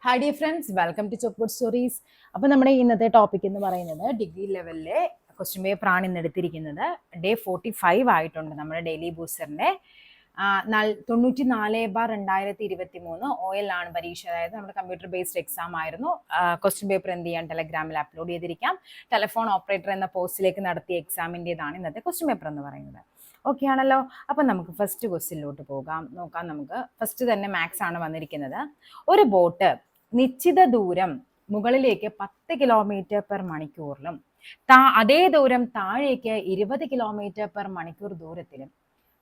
Hi dear friends, welcome to chalkboard stories. അപ്പോൾ നമ്മുടെ ഇന്നത്തെ ടോപ്പിക് എന്ന് പറയുന്നത് ഡിഗ്രി ലെവലിലെ ക്വസ്റ്റ്യൻ പേപ്പറാണ് ഇന്ന് എടുത്തിരിക്കുന്നത്. ഡേ 45 ആയിട്ടുണ്ട് നമ്മുടെ ഡെയിലി ബൂസ്റ്ററിൻ്റെ. 94/2023 OL ആണ് പരീക്ഷ. അതായത് നമ്മുടെ കമ്പ്യൂട്ടർ ബേസ്ഡ് എക്സാം ആയിരുന്നു. ക്വസ്റ്റ്യൻ പേപ്പർ എന്ത് ചെയ്യാൻ ടെലഗ്രാമിൽ അപ്ലോഡ് ചെയ്തിരിക്കാം. ടെലിഫോൺ ഓപ്പറേറ്റർ എന്ന പോസ്റ്റിലേക്ക് നടത്തിയ എക്സാമിൻ്റെതാണ് ഇന്നത്തെ ക്വസ്റ്റ്യൻ പേപ്പർ എന്ന് പറയുന്നത്. ഓക്കെ ആണല്ലോ. അപ്പം നമുക്ക് ഫസ്റ്റ് ക്വസ്റ്റ്യനിലോട്ട് നോക്കാം. നമുക്ക് ഫസ്റ്റ് തന്നെ മാത്സ് ആണ് വന്നിരിക്കുന്നത്. ഒരു ബോട്ട് നിശ്ചിത ദൂരം മുകളിലേക്ക് 10 കിലോമീറ്റർ പെർ മണിക്കൂറിലും അതേ ദൂരം താഴേക്ക് 20 കിലോമീറ്റർ പെർ മണിക്കൂർ ദൂരത്തിലും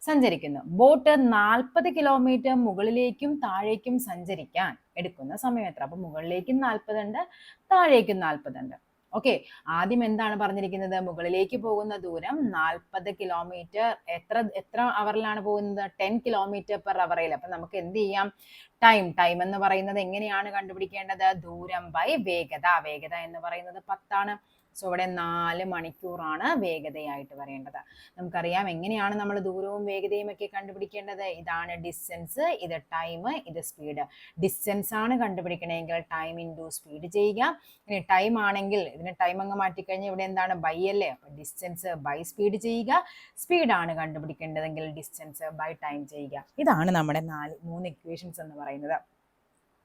സഞ്ചരിക്കുന്നു. ബോട്ട് 40 കിലോമീറ്റർ മുകളിലേക്കും താഴേക്കും സഞ്ചരിക്കാൻ എടുക്കുന്ന സമയം എത്ര? അപ്പൊ മുകളിലേക്കും 40 ഉണ്ട്, താഴേക്കും 40 ഉണ്ട്. ഓക്കെ, ആദ്യം എന്താണ് പറഞ്ഞിരിക്കുന്നത്? മുകളിലേക്ക് പോകുന്ന ദൂരം 40 കിലോമീറ്റർ. എത്ര അവറിലാണ് പോകുന്നത്? 10 കിലോമീറ്റർ പെർ അവറിൽ. അപ്പൊ നമുക്ക് എന്ത് ചെയ്യാം? ടൈം എന്ന് പറയുന്നത് എങ്ങനെയാണ് കണ്ടുപിടിക്കേണ്ടത്? ദൂരം ബൈ വേഗത. വേഗത എന്ന് പറയുന്നത് 10 ആണ്. സോ ഇവിടെ 4 മണിക്കൂറാണ് വേഗതയായിട്ട് വരേണ്ടത്. നമുക്കറിയാം എങ്ങനെയാണ് നമ്മൾ ദൂരവും വേഗതയും ഒക്കെ കണ്ടുപിടിക്കേണ്ടത്. ഇതാണ് ഡിസ്റ്റൻസ്, ഇത് ടൈം, ഇത് സ്പീഡ്. ഡിസ്റ്റൻസ് ആണ് കണ്ടുപിടിക്കണമെങ്കിൽ ടൈം ഇൻറ്റു സ്പീഡ് ചെയ്യുക. ഇനി ടൈം ആണെങ്കിൽ ഇതിന് ടൈം അങ്ങ് മാറ്റിക്കഴിഞ്ഞാൽ ഇവിടെ എന്താണ്? ബൈ അല്ലേ? അപ്പൊ ഡിസ്റ്റൻസ് ബൈ സ്പീഡ് ചെയ്യുക. സ്പീഡാണ് കണ്ടുപിടിക്കേണ്ടതെങ്കിൽ ഡിസ്റ്റൻസ് ബൈ ടൈം ചെയ്യുക. ഇതാണ് നമ്മുടെ 3 ഇക്വേഷൻസ് എന്ന് പറയുന്നത്.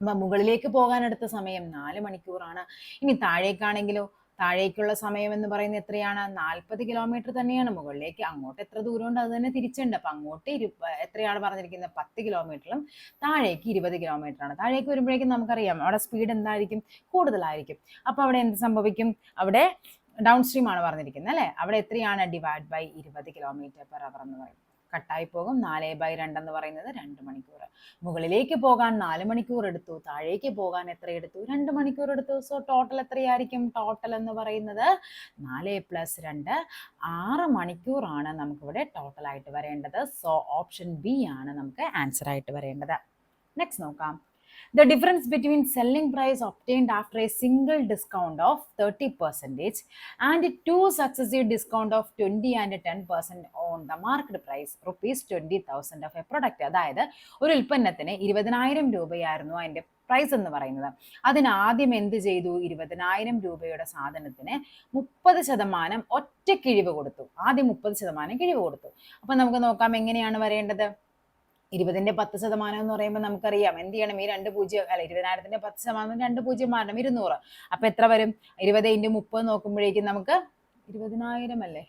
അപ്പൊ മുകളിലേക്ക് പോകാൻ എടുത്ത സമയം 4 മണിക്കൂറാണ്. ഇനി താഴേക്കാണെങ്കിലോ? താഴേക്കുള്ള സമയം എന്ന് പറയുന്നത് എത്രയാണ്? 40 കിലോമീറ്റർ തന്നെയാണ്. മുകളിലേക്ക് അങ്ങോട്ട് എത്ര ദൂരമുണ്ട് അത് തന്നെ തിരിച്ചുണ്ട്. അപ്പൊ അങ്ങോട്ട് എത്രയാണ് പറഞ്ഞിരിക്കുന്നത്? 10 കിലോമീറ്ററും താഴേക്ക് 20 കിലോമീറ്റർ ആണ്. താഴേക്ക് വരുമ്പോഴേക്കും നമുക്കറിയാം അവിടെ സ്പീഡ് എന്തായിരിക്കും? കൂടുതലായിരിക്കും. അപ്പൊ അവിടെ എന്ത് സംഭവിക്കും? അവിടെ ഡൗൺ സ്ട്രീം ആണ് പറഞ്ഞിരിക്കുന്നത് അല്ലെ? അവിടെ എത്രയാണ്? Divide by 20 kilometre per hour എന്ന് പറയും. കട്ടായി പോകും. 4/2 എന്ന് പറയുന്നത് 2 മണിക്കൂർ. മുകളിലേക്ക് പോകാൻ 4 മണിക്കൂർ എടുത്തു, താഴേക്ക് പോകാൻ എത്ര എടുത്തു? 2 മണിക്കൂർ എടുത്തു. സോ ടോട്ടൽ എത്രയായിരിക്കും? ടോട്ടൽ എന്ന് പറയുന്നത് 4 + 2 6 മണിക്കൂറാണ് നമുക്കിവിടെ ടോട്ടൽ ആയിട്ട് വരേണ്ടത്. സോ ഓപ്ഷൻ ബി ആണ് നമുക്ക് ആൻസർ ആയിട്ട് വരേണ്ടത്. നെക്സ്റ്റ് നോക്കാം. The difference between selling price obtained after a single discount of 30% and 2 successive discount of 20 and 10% on the market price ₹20,000 of a product. അതായത് ഒരു ഉൽപ്പന്നത്തിന് 20,000 രൂപയായിരുന്നു അതിന്റെ പ്രൈസ് എന്ന് പറയുന്നത്. അതിന് ആദ്യം എന്ത് ചെയ്തു? 20,000 രൂപയുടെ സാധനത്തിന് 30% ഒറ്റ കിഴിവ് കൊടുത്തു. ആദ്യം 30% കിഴിവ് കൊടുത്തു. അപ്പൊ നമുക്ക് നോക്കാം എങ്ങനെയാണ് വരേണ്ടത്. 20ന്റെ 10% എന്ന് പറയുമ്പോൾ നമുക്കറിയാം എന്ത് ചെയ്യണം? ഈ 2 0 അല്ല, 20,000ന്റെ 10% 2 0 മാറണം, 200. അപ്പൊ എത്ര വരും? 20 × 30 നോക്കുമ്പോഴേക്കും നമുക്ക് 20,000 അല്ലേ?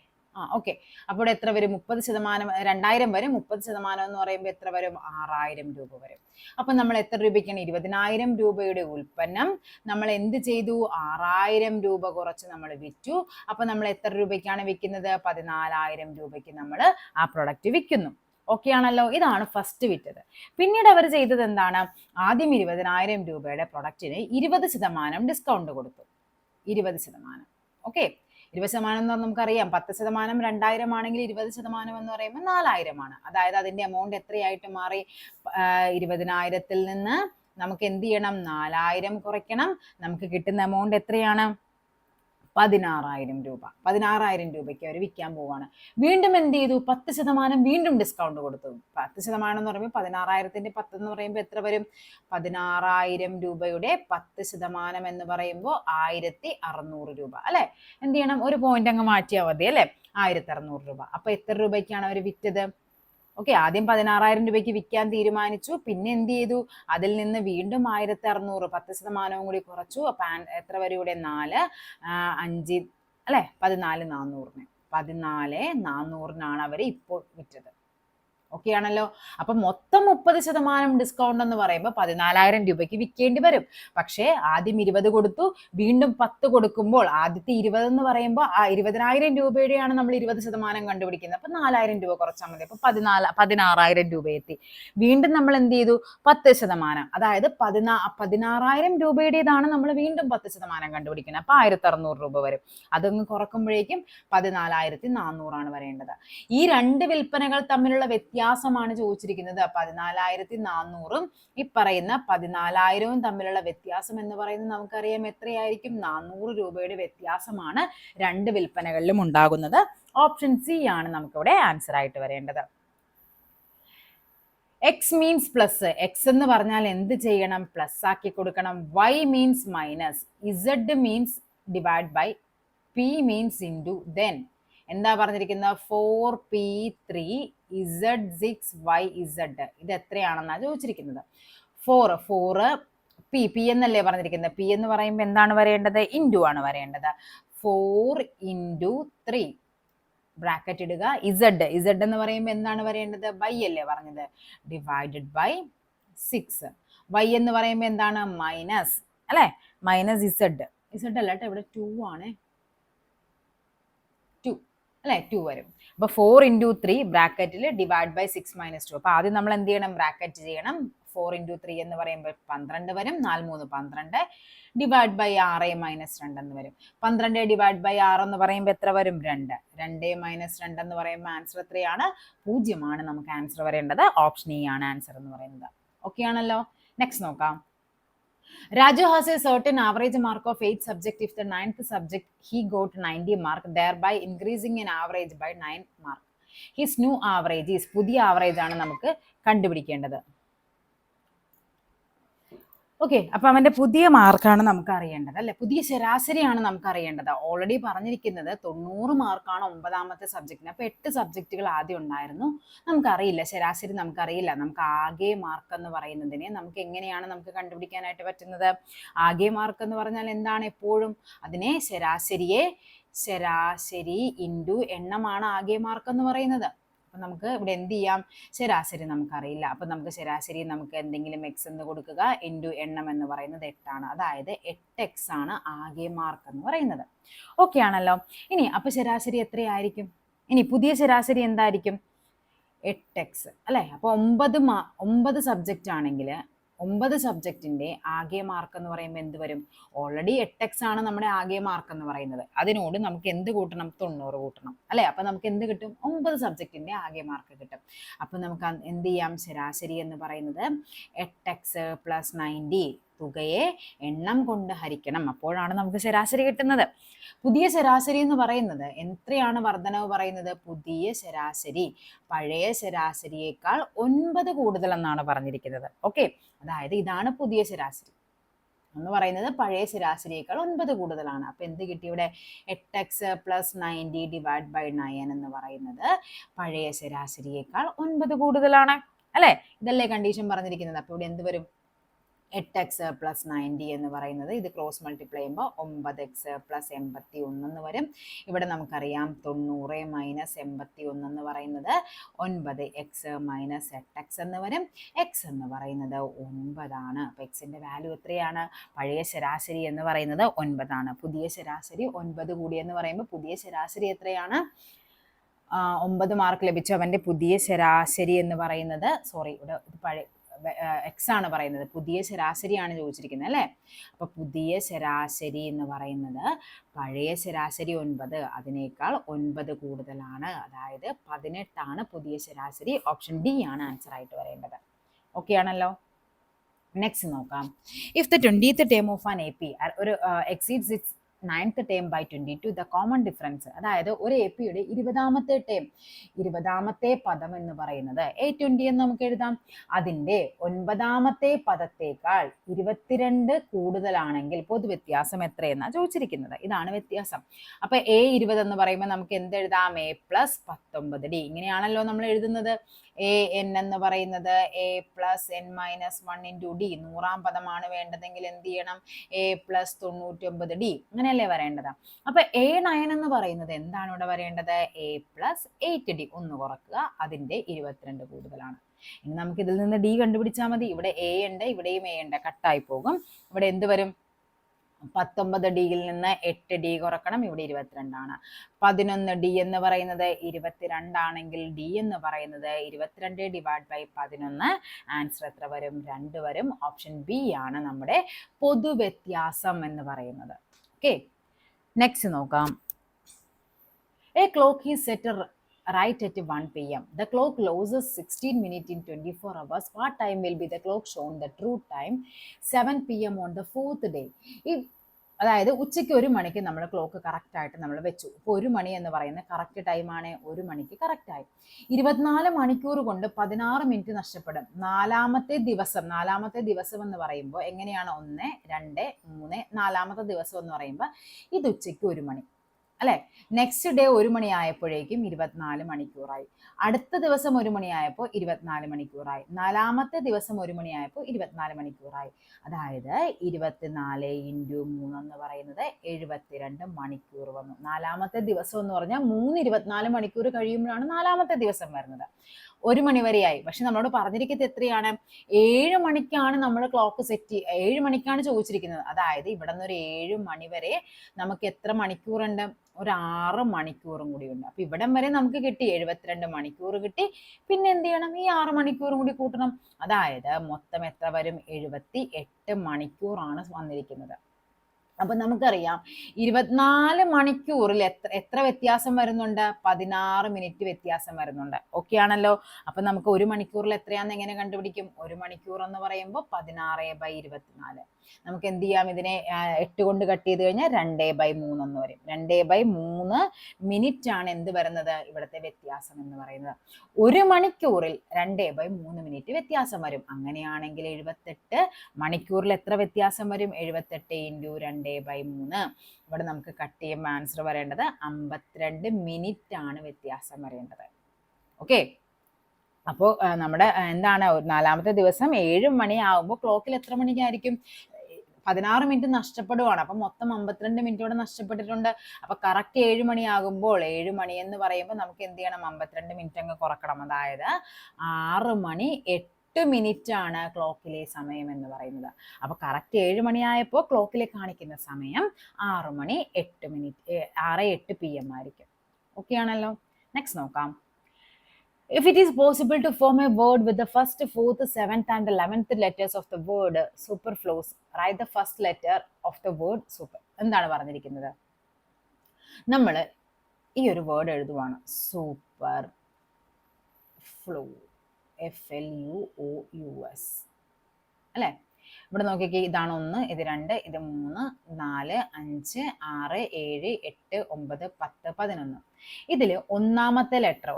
ഓക്കെ. അപ്പോൾ എത്ര വരും? 30%, 2000 വരും. 30% എന്ന് പറയുമ്പോൾ എത്ര വരും? 6,000 രൂപ വരും. അപ്പൊ നമ്മൾ എത്ര രൂപയ്ക്കാണ്? 20,000 രൂപയുടെ ഉൽപ്പന്നം നമ്മൾ എന്ത് ചെയ്തു? 6,000 രൂപ കുറച്ച് നമ്മൾ വിറ്റു. അപ്പൊ നമ്മൾ എത്ര രൂപയ്ക്കാണ് വിൽക്കുന്നത്? 14,000 രൂപയ്ക്ക് നമ്മൾ ആ പ്രൊഡക്റ്റ് വിൽക്കുന്നു. ഓക്കെ ആണല്ലോ. ഇതാണ് ഫസ്റ്റ് വിറ്റത്. പിന്നീട് അവർ ചെയ്തത് എന്താണ്? ആദ്യം 20,000 രൂപയുടെ പ്രൊഡക്റ്റിന് 20% ഡിസ്കൗണ്ട് കൊടുത്തു. 20%. ഓക്കെ, 20% എന്ന് നമുക്കറിയാം 10% 2,000 ആണെങ്കിൽ 20% എന്ന് പറയുമ്പോൾ 4,000 ആണ്. അതായത് അതിന്റെ എമൗണ്ട് എത്രയായിട്ട് മാറി? 20,000-ൽ നിന്ന് നമുക്ക് എന്ത് ചെയ്യണം? 4,000 കുറയ്ക്കണം. നമുക്ക് കിട്ടുന്ന എമൗണ്ട് എത്രയാണ്? 16,000 രൂപ. 16,000 രൂപയ്ക്ക് അവർ വിൽക്കാൻ പോവാണ്. വീണ്ടും എന്ത് ചെയ്തു? 10% വീണ്ടും ഡിസ്കൗണ്ട് കൊടുത്തു. 10% എന്ന് പറയുമ്പോൾ 16,000ന്റെ 10 എന്ന് പറയുമ്പോൾ എത്ര വരും? 16,000 രൂപയുടെ 10% എന്ന് പറയുമ്പോൾ 1,600 രൂപ അല്ലെ? എന്ത് ചെയ്യണം? ഒരു പോയിന്റ് അങ്ങ് മാറ്റിയാൽ മതി അല്ലെ? 1,600 രൂപ. അപ്പൊ എത്ര രൂപയ്ക്കാണ് അവർ വിറ്റത്? ഓക്കെ, ആദ്യം 16,000 രൂപയ്ക്ക് വിൽക്കാൻ തീരുമാനിച്ചു. പിന്നെ എന്ത് ചെയ്തു? അതിൽ നിന്ന് വീണ്ടും 1,600 10% കൂടി കുറച്ചു. അപ്പൊ എത്ര വരും ഇവിടെ? 4 5 അല്ലെ? 14,400. 14,400 അവർ ഇപ്പോൾ വിറ്റത്. ഓക്കെ ആണല്ലോ. അപ്പൊ മൊത്തം 30% ഡിസ്കൗണ്ട് എന്ന് പറയുമ്പോൾ 14,000 രൂപയ്ക്ക് വിൽക്കേണ്ടി വരും. പക്ഷേ ആദ്യം 20 കൊടുത്തു, വീണ്ടും 10 കൊടുക്കുമ്പോൾ ആദ്യത്തെ 20 എന്ന് പറയുമ്പോൾ 20,000 രൂപയുടെയാണ് നമ്മൾ 20% കണ്ടുപിടിക്കുന്നത്. അപ്പൊ 4,000 രൂപ കുറച്ചാൽ മതി. അപ്പൊ 16,000 രൂപ എത്തി. വീണ്ടും നമ്മൾ എന്ത് ചെയ്തു? 10%, അതായത് 16,000 രൂപയുടേതാണ് നമ്മൾ വീണ്ടും 10% കണ്ടുപിടിക്കുന്നത്. അപ്പൊ 1,600 രൂപ വരും. അതൊന്ന് കുറക്കുമ്പോഴേക്കും 14,400 ആണ് വരേണ്ടത്. ഈ രണ്ട് വിൽപ്പനകൾ തമ്മിലുള്ള വ്യത്യാസമാണ് ചോദിച്ചിരിക്കുന്നത്. 14,400-ഉം ഈ പറയുന്ന 14,000-ഉം തമ്മിലുള്ള വ്യത്യാസം എന്ന് പറയുന്നത് നമുക്കറിയാം എത്രയായിരിക്കും? 400 രൂപയുടെ വ്യത്യാസമാണ് രണ്ട് വിൽപ്പനകളിലും ഉണ്ടാകുന്നത്. ഓപ്ഷൻ സി ആണ് നമുക്കിവിടെ ആൻസർ ആയിട്ട് വരേണ്ടത്. എക്സ് മീൻസ് പ്ലസ്, എക്സ് എന്ന് പറഞ്ഞാൽ എന്ത് ചെയ്യണം? പ്ലസ് ആക്കി കൊടുക്കണം. Y means minus, Z means divide by, P means into, then എന്താ പറഞ്ഞിരിക്കുന്നത്? 4p3 z6y z. ഇത് എത്രയാണെന്നാണ് ചോദിച്ചിരിക്കുന്നത്. 4 പി എന്നല്ലേ പറഞ്ഞിരിക്കുന്നത്? പി എന്ന് പറയുമ്പോൾ എന്താണ് വരേണ്ടത്? ഇൻറ്റു ആണ് വരേണ്ടത്. 4 ഇൻറ്റു 3 ബ്രാക്കറ്റ് ഇടുക. ഇസഡ് എന്ന് പറയുമ്പോൾ എന്താണ് വരേണ്ടത്? ബൈ അല്ലേ പറഞ്ഞത്? Divided by 6. വൈ എന്ന് പറയുമ്പോൾ എന്താണ്? മൈനസ് അല്ലെ? മൈനസ് ഇസഡ് അല്ല കേട്ടോ, ഇവിടെ 2 ആണ്, 2 അല്ലെ? 2 വരും. അപ്പൊ 4 ഇൻറ്റു 3 ബ്രാക്കറ്റിൽ ഡിവൈഡ് ബൈ 6 മൈനസ് 2. അപ്പൊ ആദ്യം നമ്മൾ എന്ത് ചെയ്യണം? ബ്രാക്കറ്റ് ചെയ്യണം. 4 ഇൻറ്റു 3 എന്ന് പറയുമ്പോൾ 12 വരും. 4 3 12 ഡിവൈഡ് ബൈ 6 മൈനസ് 2 എന്ന് വരും. 12 ഡിവൈഡ് ബൈ 6 എന്ന് പറയുമ്പോൾ എത്ര വരും? 2. 2 മൈനസ് 2 എന്ന് പറയുമ്പോൾ ആൻസർ എത്രയാണ്? 0 ആണ് നമുക്ക് ആൻസർ വരേണ്ടത്. ഓപ്ഷൻ ഇ ആണ് ആൻസർ എന്ന് പറയുന്നത്. ഓക്കെ ആണല്ലോ. നെക്സ്റ്റ് നോക്കാം. Raju has a certain average mark of 8 subject. If the 9th subject he got 90 mark, thereby increasing in average by 9 mark. His new average is, പുതിയ average ആണ് നമുക്ക് കണ്ടുപിടിക്കേണ്ടത്. Okay, അപ്പൊ അവന്റെ പുതിയ മാർക്കാണ് നമുക്ക് അറിയേണ്ടത് അല്ലെ? പുതിയ ശരാശരിയാണ് നമുക്ക് അറിയേണ്ടത്. ഓൾറെഡി പറഞ്ഞിരിക്കുന്നത് 90 മാർക്കാണ് 9ാമത്തെ സബ്ജക്റ്റിന്. അപ്പൊ 8 സബ്ജക്റ്റുകൾ ആദ്യം ഉണ്ടായിരുന്നു. നമുക്കറിയില്ല, ശരാശരി നമുക്കറിയില്ല. നമുക്ക് ആകെ മാർക്ക് എന്ന് പറയുന്നതിനെ നമുക്ക് എങ്ങനെയാണ് നമുക്ക് കണ്ടുപിടിക്കാനായിട്ട് പറ്റുന്നത്? ആകെ മാർക്ക് എന്ന് പറഞ്ഞാൽ എന്താണ്? എപ്പോഴും അതിനെ ശരാശരി ഇൻറ്റു എണ്ണമാണ് ആകെ മാർക്ക് എന്ന് പറയുന്നത്. അപ്പൊ നമുക്ക് ഇവിടെ എന്ത് ചെയ്യാം? ശരാശരി നമുക്കറിയില്ല. അപ്പൊ നമുക്ക് ശരാശരി നമുക്ക് എന്തെങ്കിലും എക്സ് എന്ന് കൊടുക്കുക. ഇൻറ്റു എണ്ണം എന്ന് പറയുന്നത് 8 ആണ്. അതായത് 8x ആണ് ആകെ മാർക്ക് എന്ന് പറയുന്നത്. ഓക്കെ ആണല്ലോ. ഇനി അപ്പൊ ശരാശരി എത്രയായിരിക്കും? ഇനി പുതിയ ശരാശരി എന്തായിരിക്കും? 8x അല്ലെ? അപ്പൊ 9 സബ്ജക്റ്റ് ആണെങ്കിൽ 9 സബ്ജക്റ്റിന്റെ ആകെ മാർക്ക് എന്ന് പറയുമ്പോൾ എന്ത് വരും? ഓൾറെഡി 8x ആണ് നമ്മുടെ ആകെ മാർക്ക് എന്ന് പറയുന്നത്. അതിനോട് നമുക്ക് എന്ത് കൂട്ടണം? 90 കൂട്ടണം അല്ലെ? അപ്പൊ നമുക്ക് എന്ത് കിട്ടും? 9 സബ്ജക്റ്റിന്റെ ആകെ മാർക്ക് കിട്ടും. അപ്പൊ നമുക്ക് എന്ത് ചെയ്യാം? ശരാശരി എന്ന് പറയുന്നത് 8x പ്ലസ് 90 തുകയെ എണ്ണം കൊണ്ട് ഹരിക്കണം. അപ്പോഴാണ് നമുക്ക് ശരാശരി കിട്ടുന്നത്. പുതിയ ശരാശരി എന്ന് പറയുന്നത് എത്രയാണ് വർധനവ് പറയുന്നത്? പുതിയ ശരാശരി പഴയ ശരാശരിയേക്കാൾ 9 കൂടുതൽ എന്നാണ് പറഞ്ഞിരിക്കുന്നത്. ഓക്കെ, അതായത് ഇതാണ് പുതിയ ശരാശരി എന്ന് പറയുന്നത്. പഴയ ശരാശരിയേക്കാൾ 9 കൂടുതലാണ്. അപ്പൊ എന്ത് കിട്ടി ഇവിടെ? 8x പ്ലസ് 90 ഡിവൈഡ് ബൈ 9 എന്ന് പറയുന്നത് പഴയ ശരാശരിയേക്കാൾ 9 കൂടുതലാണ് അല്ലെ? ഇതല്ലേ കണ്ടീഷൻ പറഞ്ഞിരിക്കുന്നത്. അപ്പൊ ഇവിടെ എന്ത് വരും? 8x പ്ലസ് 90 എന്ന് പറയുന്നത് ഇത് ക്രോസ് മൾട്ടിപ്ലൈ ചെയ്യുമ്പോൾ 9x പ്ലസ് 81 എന്ന് വരും. ഇവിടെ നമുക്കറിയാം 90 മൈനസ് 81 എന്ന് പറയുന്നത് 9x മൈനസ് 8x എന്ന് വരും. x എന്ന് പറയുന്നത് 9 ആണ്. അപ്പൊ എക്സിന്റെ വാല്യൂ എത്രയാണ്? പഴയ ശരാശരി എന്ന് പറയുന്നത് 9 ആണ്. പുതിയ ശരാശരി 9 കൂടി എന്ന് പറയുമ്പോൾ പുതിയ ശരാശരി എത്രയാണ്? 9 മാർക്ക് ലഭിച്ചു അവന്റെ പുതിയ ശരാശരി എന്ന് പറയുന്നത്, സോറി ഇവിടെ പഴയ എക്സ് ആണ് പറയുന്നത്, പുതിയ ശരാശരിയാണ് ചോദിച്ചിരിക്കുന്നത് അല്ലേ? അപ്പൊ പുതിയ ശരാശരി എന്ന് പറയുന്നത് പഴയ ശരാശരി 9, അതിനേക്കാൾ 9 കൂടുതലാണ്. അതായത് 18 ആണ് പുതിയ ശരാശരി. ഓപ്ഷൻ ഡി ആണ് ആൻസർ ആയിട്ട് വരേണ്ടത്. ഓക്കെ ആണല്ലോ. നെക്സ്റ്റ് നോക്കാം. If the 20th term of an AP ഒരു exceeds its 9th term by 22, the common difference, അതായത് ഒരു APയുടെ 20ാമത്തെ ടേം, 20ാമത്തെ പദം എന്ന് പറയുന്നത് A20 എന്ന് നമുക്ക് എഴുതാം. അതിൻ്റെ 9ാമത്തെ പദത്തേക്കാൾ 22 കൂടുതലാണെങ്കിൽ പൊതുവ്യത്യാസം എത്രയെന്നാണ് ചോദിച്ചിരിക്കുന്നത്. ഇതാണ് വ്യത്യാസം. അപ്പൊ A20 എന്ന് പറയുമ്പോൾ നമുക്ക് എന്തെഴുതാം? A plus 19D. ഇങ്ങനെയാണല്ലോ നമ്മൾ എഴുതുന്നത്. AN എന്ന് പറയുന്നത് A plus N minus 1 into D. 100ാം പദമാണ് വേണ്ടതെങ്കിൽ എന്ത് ചെയ്യണം? A plus 99D. അങ്ങനെയല്ലേ വരേണ്ടത്. അപ്പൊ A9 എന്ന് പറയുന്നത് എന്താണ് ഇവിടെ വരേണ്ടത്? A plus 8D. ഒന്ന് കുറക്കുക, അതിന്റെ 22 കൂടുതലാണ്. ഇനി നമുക്ക് ഇതിൽ നിന്ന് D കണ്ടുപിടിച്ചാൽ മതി. ഇവിടെ A ഉണ്ട്, ഇവിടെയും A ഉണ്ട്, കട്ടായി പോകും. ഇവിടെ എന്ത് വരും? 19D നിന്ന് 8D കുറക്കണം, ഇവിടെ 22 ആണ്. 11D എന്ന് പറയുന്നത് 22 ആണെങ്കിൽ D എന്ന് പറയുന്നത് 22 ഡിവൈഡ് ബൈ 11. ആൻസർ എത്ര വരും? 2 വരും. ഓപ്ഷൻ ബി ആണ് നമ്മുടെ പൊതുവ്യത്യാസം എന്ന് പറയുന്നത്. ഓക്കെ, നെക്സ്റ്റ് നോക്കാം. A clock is set right at 1 p.m. The clock loses 16 minutes in 24 hours. What time will be the clock shown the true time? 7 p.m. on the 4th day. If അതായത് ഉച്ചയ്ക്ക് 1 മണിക്ക് നമ്മൾ clock കറക്റ്റായിട്ട് നമ്മൾ വെച്ചു. ഇപ്പോൾ 1 മണി എന്ന് പറയുന്ന കറക്റ്റ് ടൈമാണ്, 1 മണിക്ക് കറക്റ്റായി. 24 മണിക്കൂർ കൊണ്ട് 16 മിനിറ്റ് നഷ്ടപ്പെടും. നാലാമത്തെ ദിവസം എന്ന് പറയുമ്പോൾ എങ്ങനെയാണ്? 1, 2, 3, നാലാമത്തെ ദിവസം എന്ന് പറയുമ്പോൾ ഇത് ഉച്ചയ്ക്ക് 1 മണി അല്ലെ. നെക്സ്റ്റ് ഡേ 1 മണി ആയപ്പോഴേക്കും 24 മണിക്കൂറായി. അടുത്ത ദിവസം 1 മണിയായപ്പോൾ 24 മണിക്കൂറായി. നാലാമത്തെ ദിവസം 1 മണിയായപ്പോൾ 24 മണിക്കൂറായി. അതായത് 24 × 3 എന്ന് പറയുന്നത് 72 മണിക്കൂർ വന്നു. നാലാമത്തെ ദിവസം എന്ന് പറഞ്ഞാൽ 24 മണിക്കൂർ കഴിയുമ്പോഴാണ് നാലാമത്തെ ദിവസം വരുന്നത്. 1 മണി വരെയായി. പക്ഷെ നമ്മളോട് പറഞ്ഞിരിക്കുന്നത് എത്രയാണ്? 7 മണിക്കാണ് നമ്മൾ ക്ലോക്ക് സെറ്റ് 7 മണിക്കാണ് ചോദിച്ചിരിക്കുന്നത്. അതായത് ഇവിടെ നിന്ന് ഒരു 7 മണി വരെ നമുക്ക് എത്ര മണിക്കൂറുണ്ട്? ഒരു 6 മണിക്കൂറും കൂടി ഉണ്ട്. അപ്പൊ ഇവിടം വരെ നമുക്ക് കിട്ടി 72 മണിക്കൂർ കിട്ടി. പിന്നെ എന്ത് ചെയ്യണം? ഈ 6 മണിക്കൂറും കൂടി കൂട്ടണം. അതായത് മൊത്തം എത്ര വരും? 78 മണിക്കൂറാണ് വന്നിരിക്കുന്നത്. അപ്പൊ നമുക്കറിയാം 24 മണിക്കൂറിൽ എത്ര വ്യത്യാസം വരുന്നുണ്ട്? 16 മിനിറ്റ് വ്യത്യാസം വരുന്നുണ്ട്. ഓക്കെ ആണല്ലോ. അപ്പൊ നമുക്ക് 1 മണിക്കൂറിൽ എത്രയാന്ന് എങ്ങനെ കണ്ടുപിടിക്കും? 1 മണിക്കൂർ എന്ന് പറയുമ്പോൾ 16/24. നമുക്ക് എന്ത് ചെയ്യാം? ഇതിനെ 8 കൊണ്ട് കട്ട് ചെയ്ത് കഴിഞ്ഞാൽ 2/3 എന്ന് വരും. 2/3 മിനിറ്റ് ആണ് എന്ത് വരുന്നത്? ഇവിടുത്തെ വ്യത്യാസം എന്ന് പറയുന്നത്. 1 മണിക്കൂറിൽ 2/3 മിനിറ്റ് വ്യത്യാസം വരും. അങ്ങനെയാണെങ്കിൽ 78 മണിക്കൂറിൽ എത്ര വ്യത്യാസം വരും? 78 × 2/3. ഇവിടെ നമുക്ക് കട്ട് ചെയ്യുമ്പോൾ ആൻസർ വരേണ്ടത് 52 മിനിറ്റ് ആണ് വ്യത്യാസം വരേണ്ടത്. ഓക്കെ. അപ്പോൾ നമ്മുടെ എന്താണ്? നാലാമത്തെ ദിവസം 7 മണി ആകുമ്പോൾ ക്ലോക്കിൽ എത്ര മണിക്കായിരിക്കും? 16 മിനിറ്റ് നഷ്ടപ്പെടുവാണ്. അപ്പൊ മൊത്തം 52 മിനിറ്റോടെ നഷ്ടപ്പെട്ടിട്ടുണ്ട്. അപ്പൊ കറക്റ്റ് 7 മണി ആകുമ്പോൾ 7 മണി എന്ന് പറയുമ്പോൾ നമുക്ക് എന്ത് ചെയ്യണം? 52 മിനിറ്റ് അങ്ങ് കുറക്കണം. അതായത് 6 മണി 8 മിനിറ്റ് ആണ് ക്ലോക്കിലെ സമയം എന്ന് പറയുന്നത്. അപ്പൊ കറക്റ്റ് 7 മണിയായപ്പോൾ ക്ലോക്കിലെ കാണിക്കുന്ന സമയം 6 മണി 8 മിനിറ്റ് 6:08 PM ആയിരിക്കും. ഓക്കെ ആണല്ലോ. നെക്സ്റ്റ് നോക്കാം. If it is possible to form a word with the first, fourth, seventh and 11th letters of the word superfluous, write the first letter of the word super. എന്താണ് പറഞ്ഞിരിക്കുന്നത്? നമ്മൾ ഈ ഒരു word എഴുതുവാണ്. Super flu, FLUOUS അല്ലെ. ഇവിടെ നോക്കിക്കേ, ഇതാണ് 1, ഇത് 2, ഇത് 3, 4, 5, 6, 7, 8, 9, 10, 11. ഇതിൽ ഒന്നാമത്തെ ലെറ്റർ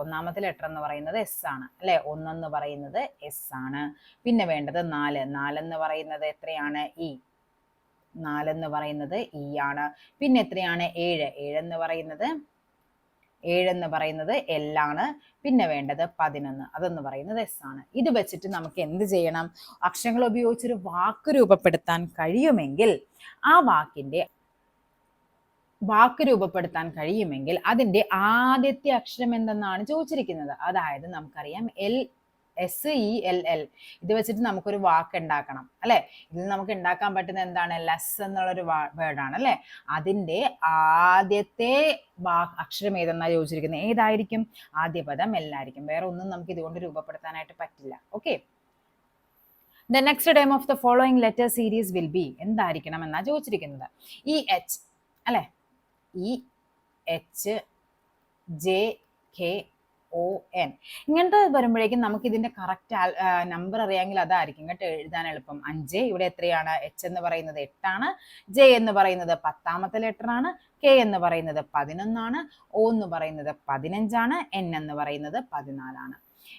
എന്ന് പറയുന്നത് S ആണ് അല്ലെ. 1 എന്ന് പറയുന്നത് S ആണ്. പിന്നെ വേണ്ടത് 4 എന്ന് പറയുന്നത് എത്രയാണ്? E. 4 എന്ന് പറയുന്നത് E ആണ്. പിന്നെ എത്രയാണ്? 7 എന്ന് പറയുന്നത് L ആണ്. പിന്നെ വേണ്ടത് 11, അതെന്ന് പറയുന്നത് S ആണ്. ഇത് വെച്ചിട്ട് നമുക്ക് എന്ത് ചെയ്യണം? അക്ഷരങ്ങൾ ഉപയോഗിച്ചൊരു വാക്ക് രൂപപ്പെടുത്താൻ കഴിയുമെങ്കിൽ അതിന്റെ ആദ്യത്തെ അക്ഷരം എന്തെന്നാണ് ചോദിച്ചിരിക്കുന്നത്. അതായത് നമുക്കറിയാം SELL. ഇത് വെച്ചിട്ട് നമുക്കൊരു വാക്ക് ഉണ്ടാക്കണം അല്ലെ. ഇതിൽ നമുക്ക് ഉണ്ടാക്കാൻ പറ്റുന്ന എന്താണ്? ലെസ് എന്നുള്ളൊരു വേർഡാണ് അല്ലെ. അതിന്റെ ആദ്യത്തെ അക്ഷരം ഏതെന്നാ ചോദിച്ചിരിക്കുന്നത്. ഏതായിരിക്കും? ആദ്യ പദം L ആയിരിക്കും. വേറെ ഒന്നും നമുക്ക് ഇതുകൊണ്ട് രൂപപ്പെടുത്താനായിട്ട് പറ്റില്ല. Okay. The next term of the following letter series will be. എന്തായിരിക്കണം എന്നാ ചോദിച്ചിരിക്കുന്നത്. EH അല്ലെ. EHJKON. ഇങ്ങനത്തെ വരുമ്പോഴേക്കും നമുക്ക് ഇതിന്റെ കറക്റ്റ് നമ്പർ അറിയാമെങ്കിൽ അതായിരിക്കും കേട്ടോ എഴുതാൻ എളുപ്പം. 5. ഇവിടെ എത്രയാണ്? H എന്ന് പറയുന്നത് 8 ആണ്. J എന്ന് പറയുന്നത് 10ാമത്തെ ലെറ്റർ ആണ്. K എന്ന് പറയുന്നത് 11 ആണ്. O എന്ന് പറയുന്നത് 15 ആണ്. N എന്ന് പറയുന്നത് 14 ആണ്.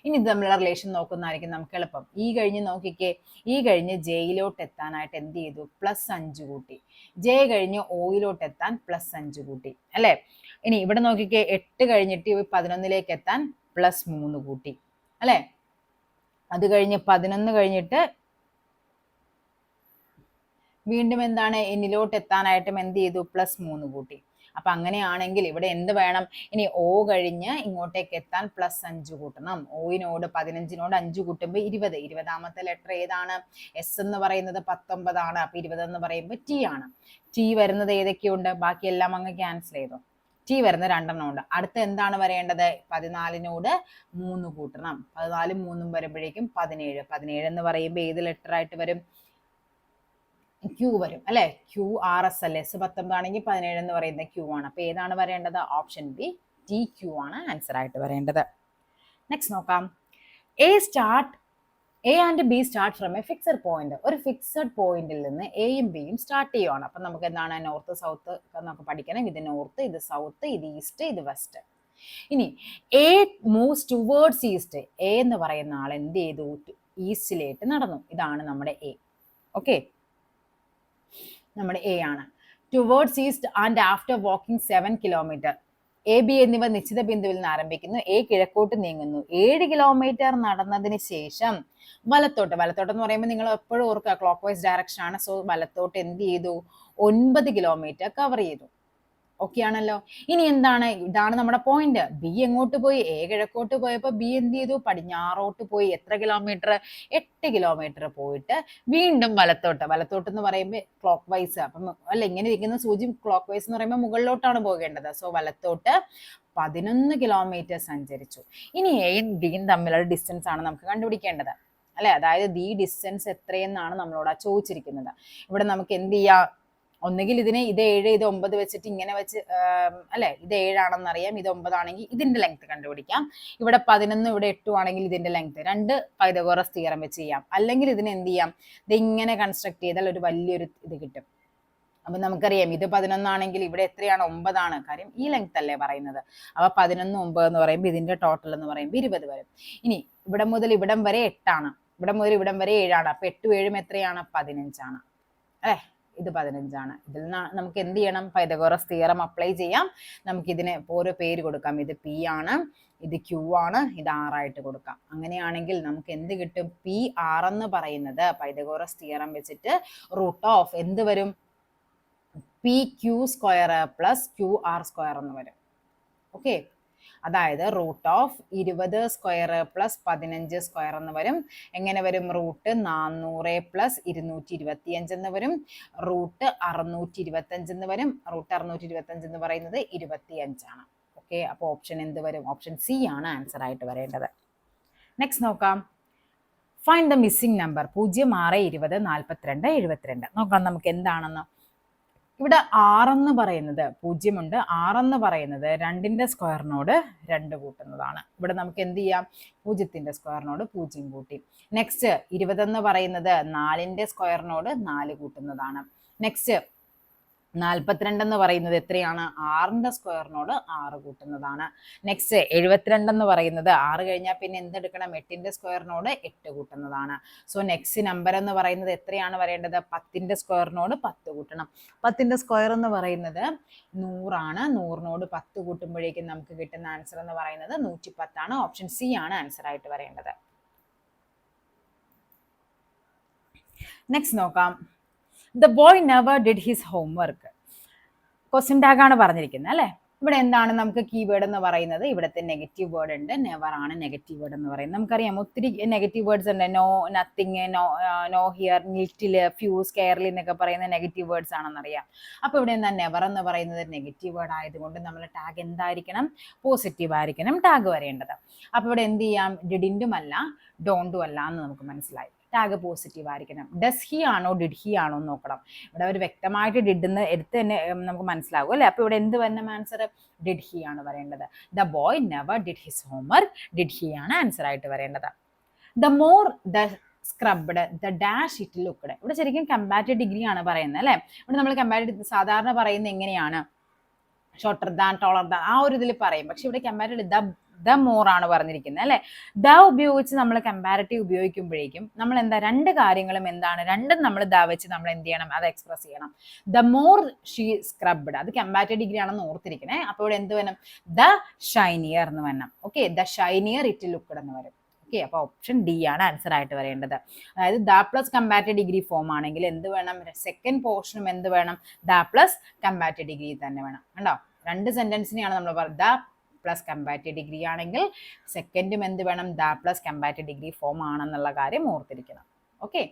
ഇനി ഇത് തമ്മിലുള്ള റിലേഷൻ നോക്കുന്നതായിരിക്കും നമുക്ക് എളുപ്പം. ഈ കഴിഞ്ഞ് നോക്കിക്കേ, ഈ കഴിഞ്ഞ് ജെയിലോട്ട് എത്താനായിട്ട് എന്ത് ചെയ്തു? +5 കൂട്ടി. ജെ കഴിഞ്ഞ് ഓയിലോട്ട് എത്താൻ +5 കൂട്ടി അല്ലെ. ഇനി ഇവിടെ നോക്കിക്കേ, 8 കഴിഞ്ഞിട്ട് 11ലേക്ക് എത്താൻ +3 കൂട്ടി അല്ലെ. അത് കഴിഞ്ഞ് 11 കഴിഞ്ഞിട്ട് വീണ്ടും എന്താണ്? എന്നിലോട്ട് എത്താനായിട്ടും എന്ത് ചെയ്തു? +3 കൂട്ടി. അപ്പൊ അങ്ങനെയാണെങ്കിൽ ഇവിടെ എന്ത് വേണം? ഇനി O കഴിഞ്ഞ് ഇങ്ങോട്ടേക്ക് എത്താൻ +5 കൂട്ടണം. ഓയിനോട് 15നോട് 5 കൂട്ടുമ്പോൾ 20. 20ാമത്തെ ലെറ്റർ ഏതാണ്? S എന്ന് പറയുന്നത് 19 ആണ്. അപ്പൊ 20 എന്ന് പറയുമ്പോൾ T ആണ്. T വരുന്നത് ഏതൊക്കെയുണ്ട്? ബാക്കിയെല്ലാം അങ്ങ് ക്യാൻസൽ ചെയ്തു. T വരുന്ന 2 ഉണ്ട്. അടുത്ത എന്താണ് വരേണ്ടത്? 14നോട് 3 കൂട്ടണം. 14 3 വരുമ്പോഴേക്കും 17. 17 എന്ന് പറയുമ്പോൾ ഏത് ലെറ്റർ ആയിട്ട് വരും? Q വരും അല്ലെ. QRS S 19 ആണെങ്കിൽ 17 എന്ന് പറയുന്നത് Q ആണ്. അപ്പൊ ഏതാണ് വരേണ്ടത്? ഓപ്ഷൻ ബി TQ ആണ് ആൻസർ ആയിട്ട് വരേണ്ടത്. നെക്സ്റ്റ് നോക്കാം. A start A and B start from A fixed point. ഒരു ഫിക്സഡ് പോയിന്റിൽ നിന്ന് എയും ബിയും സ്റ്റാർട്ട് ചെയ്യുവാണ്. അപ്പം നമുക്ക് എന്താണ് നോർത്ത് സൗത്ത് നമുക്ക് പഠിക്കണം. ഇത് നോർത്ത്, ഇത് സൗത്ത്, ഇത് ഈസ്റ്റ്, ഇത് വെസ്റ്റ്. ഇനി A moves towards east. A എന്ന് പറയുന്ന ആൾ എന്ത് ചെയ്തു? ഈസ്റ്റിലേക്ക് നടന്നു. ഇതാണ് നമ്മുടെ എ. ഓക്കെ, നമ്മുടെ എ ആണ്. Towards east and after walking 7 kilometre. A B എന്നിവ നിശ്ചിത ബിന്ദുവിൽ നിന്ന് ആരംഭിക്കുന്നു. എ കിഴക്കോട്ട് നീങ്ങുന്നു. 7 കിലോമീറ്റർ നടന്നതിന് ശേഷം വലത്തോട്ട് എന്ന് പറയുമ്പോൾ നിങ്ങൾ എപ്പോഴും ഓർക്കുക ക്ലോക്ക് വൈസ് ഡയറക്ഷൻ ആണ്. സോ വലത്തോട്ട് എന്ത് ചെയ്തു? 9 കിലോമീറ്റർ കവർ ചെയ്തു. ഓക്കെ ആണല്ലോ. ഇനി എന്താണ്? ഇതാണ് നമ്മുടെ പോയിന്റ്. ബി എങ്ങോട്ട് പോയി? എ കിഴക്കോട്ട് പോയപ്പോൾ ബി എന്ത് ചെയ്തു? പടിഞ്ഞാറോട്ട് പോയി. എത്ര കിലോമീറ്റർ? 8 കിലോമീറ്റർ പോയിട്ട് വീണ്ടും വലത്തോട്ട് എന്ന് പറയുമ്പോൾ ക്ലോക്ക് വൈസ്. അപ്പം അല്ല, ഇങ്ങനെ ഇരിക്കുന്ന സൂചി ക്ലോക്ക് വൈസ് എന്ന് പറയുമ്പോൾ മുകളിലോട്ടാണ് പോകേണ്ടത്. സോ വലത്തോട്ട് 11 കിലോമീറ്റർ സഞ്ചരിച്ചു. ഇനി എയും ബിയും തമ്മിലുള്ള ഡിസ്റ്റൻസ് ആണ് നമുക്ക് കണ്ടുപിടിക്കേണ്ടത്, അല്ലെ? അതായത് ഈ ഡിസ്റ്റൻസ് എത്രയെന്നാണ് നമ്മളോട് ചോദിച്ചിരിക്കുന്നത്. ഇവിടെ നമുക്ക് എന്ത് ചെയ്യാം? ഒന്നുകിൽ ഇത് 7 ഇത് 9 വെച്ചിട്ട് ഇങ്ങനെ വെച്ച്, അല്ലെ, ഇത് 7 ആണെന്ന് അറിയാം, ഇത് 9 ആണെങ്കിൽ ഇതിന്റെ ലെങ്ത് കണ്ടുപിടിക്കാം. ഇവിടെ 11 ഇവിടെ 8 ആണെങ്കിൽ ഇതിന്റെ ലെങ്ത് 2 പൈതഗോറസ് തിയറം വെച്ച് ചെയ്യാം. അല്ലെങ്കിൽ ഇതിനെ എന്ത് ചെയ്യാം? ഇത് ഇങ്ങനെ കൺസ്ട്രക്ട് ചെയ്താൽ ഒരു വലിയൊരു ഇത് കിട്ടും. അപ്പൊ നമുക്കറിയാം ഇത് 11 ആണെങ്കിൽ ഇവിടെ എത്രയാണ്? 9 ആണ്. കാര്യം ഈ ലെങ്ത് അല്ലേ പറയുന്നത്. അപ്പൊ 11 9 എന്ന് പറയുമ്പോൾ ഇതിന്റെ ടോട്ടൽ എന്ന് പറയുമ്പോൾ 20 വരും. ഇനി ഇവിടെ മുതൽ ഇവിടം വരെ 8 ആണ്, ഇവിടെ മുതൽ ഇവിടം വരെ 7 ആണ്. അപ്പൊ 8 7 എത്രയാണ്? 15 ആണ്, അല്ലെ? ഇത് 15 ആണ്. ഇതിൽ നമുക്ക് എന്ത് ചെയ്യണം? പൈതഗോറസ് തിയറം അപ്ലൈ ചെയ്യാം. നമുക്ക് ഇതിന് ഓരോ പേര് കൊടുക്കാം. ഇത് പി ആണ്, ഇത് ക്യൂ ആണ്, ഇത് ആർ ആയിട്ട് കൊടുക്കാം. അങ്ങനെയാണെങ്കിൽ നമുക്ക് എന്ത് കിട്ടും? പി ആർ എന്ന് പറയുന്നത് പൈതഗോറസ് തിയറം വെച്ചിട്ട് റൂട്ട് ഓഫ് എന്ത് വരും? P Q square plus Q R square എന്ന് വരും. ഓക്കെ, അതായത് root of 20 square plus 15 square എന്ന് വരും. എങ്ങനെ വരും? റൂട്ട് 400 പ്ലസ് 225 എന്ന് വരും. റൂട്ട് 625 എന്ന് വരും. റൂട്ട് 625 എന്ന് പറയുന്നത് 25 ആണ്. ഓക്കെ, അപ്പോൾ ഓപ്ഷൻ എന്ത് വരും? ഓപ്ഷൻ സി ആണ് ആൻസർ ആയിട്ട് വരേണ്ടത്. നെക്സ്റ്റ് നോക്കാം. Find the missing number. 0 6 20 42 72. നോക്കാം നമുക്ക് എന്താണെന്ന്. ഇവിടെ 6 എന്ന് പറയുന്നത് 0 ഉണ്ട്. 6 എന്ന് പറയുന്നത് 2ന്റെ സ്ക്വയറിനോട് 2 കൂട്ടുന്നതാണ്. ഇവിടെ നമുക്ക് എന്ത് ചെയ്യാം? 0ന്റെ സ്ക്വയറിനോട് 0 കൂട്ടി. നെക്സ്റ്റ് 20 എന്ന് പറയുന്നത് 4ന്റെ സ്ക്വയറിനോട് 4 കൂട്ടുന്നതാണ്. നെക്സ്റ്റ് 42 എന്ന് പറയുന്നത് എത്രയാണ്? 6ന്റെ സ്ക്വയറിനോട് 6 കൂട്ടുന്നതാണ്. നെക്സ്റ്റ് 72 എന്ന് പറയുന്നത് 6 കഴിഞ്ഞാൽ പിന്നെ എന്തെടുക്കണം? 8ന്റെ സ്ക്വയറിനോട് 8 കൂട്ടുന്നതാണ്. സോ നെക്സ്റ്റ് നമ്പർ എന്ന് പറയുന്നത് എത്രയാണ് വരേണ്ടത്? 10ന്റെ സ്ക്വയറിനോട് 10 കൂട്ടണം. 10ന്റെ സ്ക്വയർ എന്ന് പറയുന്നത് 100 ആണ്. 100നോട് 10 കൂട്ടുമ്പോഴേക്കും നമുക്ക് കിട്ടുന്ന ആൻസർ എന്ന് പറയുന്നത് 110 ആണ്. ഓപ്ഷൻ സി ആണ് ആൻസർ ആയിട്ട് വരേണ്ടത്. നെക്സ്റ്റ് നോക്കാം. The boy never did his homework. Question tag ആണ് പറഞ്ഞിരിക്കുന്നത്, അല്ലെ? ഇവിടെ എന്താണ് നമുക്ക് കീവേഡ് എന്ന് പറയുന്നത്? ഇവിടുത്തെ നെഗറ്റീവ് വേർഡ് ഉണ്ട്. നെവർ ആണ് നെഗറ്റീവ് വേർഡ് എന്ന് പറയുന്നത്. നമുക്കറിയാം ഒത്തിരി നെഗറ്റീവ് വേർഡ്സ് ഉണ്ട്. No, nothing, nowhere, little, few, കെയർലി എന്നൊക്കെ പറയുന്ന നെഗറ്റീവ് വേർഡ്സ് ആണെന്നറിയാം. അപ്പൊ ഇവിടെ എന്താ? നെവർ എന്ന് പറയുന്നത് നെഗറ്റീവ് വേർഡ് ആയതുകൊണ്ട് നമ്മൾ ടാഗ് എന്തായിരിക്കണം? പോസിറ്റീവ് ആയിരിക്കണം ടാഗ് വരേണ്ടത്. അപ്പൊ ഇവിടെ എന്ത് ചെയ്യാം? ഡിഡിൻറ്റും അല്ല ഡോണ്ടും അല്ല എന്ന് നമുക്ക് മനസ്സിലായി. ടാഗ് പോസിറ്റീവ് ആയിരിക്കണം. ഡസ് ഹി ആണോ ഡിഡ് ഹി ആണോ എന്ന് നോക്കണം. ഇവിടെ ഒരു വ്യക്തമായിട്ട് ഡിഡ് എന്ന് എടുത്ത് തന്നെ നമുക്ക് മനസ്സിലാകും, അല്ലെ? അപ്പൊ ഇവിടെ എന്ത് വന്ന ആൻസർ? ഡിഡ് ഹി ആണ് വരേണ്ടത്. The boy never did his homework. Did he ആണ് ആൻസർ ആയിട്ട് വരേണ്ടത്. The more the scrubbed the dash it looked. ഇവിടെ ശരിക്കും കമ്പാരിറ്റീവ് ഡിഗ്രി ആണ് പറയുന്നത്, അല്ലെ? ഇവിടെ നമ്മൾ കമ്പാരിറ്റീവ് സാധാരണ പറയുന്നത് എങ്ങനെയാണ്? ഷോർട്ടർ ദാൻ, ടോളർ ദാൻ, ആ ഒരു ഇതിൽ പറയും. പക്ഷെ ഇവിടെ കമ്പാരിറ്റീവ് ദ മോർ ആണ് പറഞ്ഞിരിക്കുന്നത്, അല്ലെ? ദ ഉപയോഗിച്ച് നമ്മൾ കമ്പാരിറ്റീവ് ഉപയോഗിക്കുമ്പോഴേക്കും നമ്മൾ എന്താ? രണ്ട് കാര്യങ്ങളും എന്താണ്? രണ്ടും നമ്മൾ ദ വെച്ച് നമ്മൾ എന്ത് ചെയ്യണം? അത് എക്സ്പ്രസ് ചെയ്യണം. ദ മോർ ഷീ സ്ക്രബ്ഡ്, അത് കമ്പാരിറ്റീവ് ഡിഗ്രി ആണെന്ന് ഓർത്തിരിക്കണേ. അപ്പോൾ ഇവിടെ എന്ത് വേണം? ദ ഷൈനിയർ എന്ന് വേണം. ഓക്കെ, ദ ഷൈനിയർ ഇറ്റ് ലുക്ക്ഡ് എന്ന് വരും. ഓക്കെ, അപ്പൊ ഓപ്ഷൻ ഡി ആണ് ആൻസർ ആയിട്ട് വരേണ്ടത്. അതായത് the plus comparative degree form ആണെങ്കിൽ എന്ത് വേണം? സെക്കൻഡ് പോർഷനും എന്ത് വേണം? ദ പ്ലസ് കമ്പാരിറ്റീവ് ഡിഗ്രി തന്നെ വേണം. കണ്ടോ? രണ്ട് സെന്റൻസിനെയാണ് നമ്മൾ പറയുന്നത്. ദ പ്ലസ് കമ്പാരിറ്റീവ് ഡിഗ്രി ആണെങ്കിൽ സെക്കൻഡും എന്ത് വേണം? The plus comparative degree form ആണെന്നുള്ള കാര്യം ഓർത്തിരിക്കണം. Okay,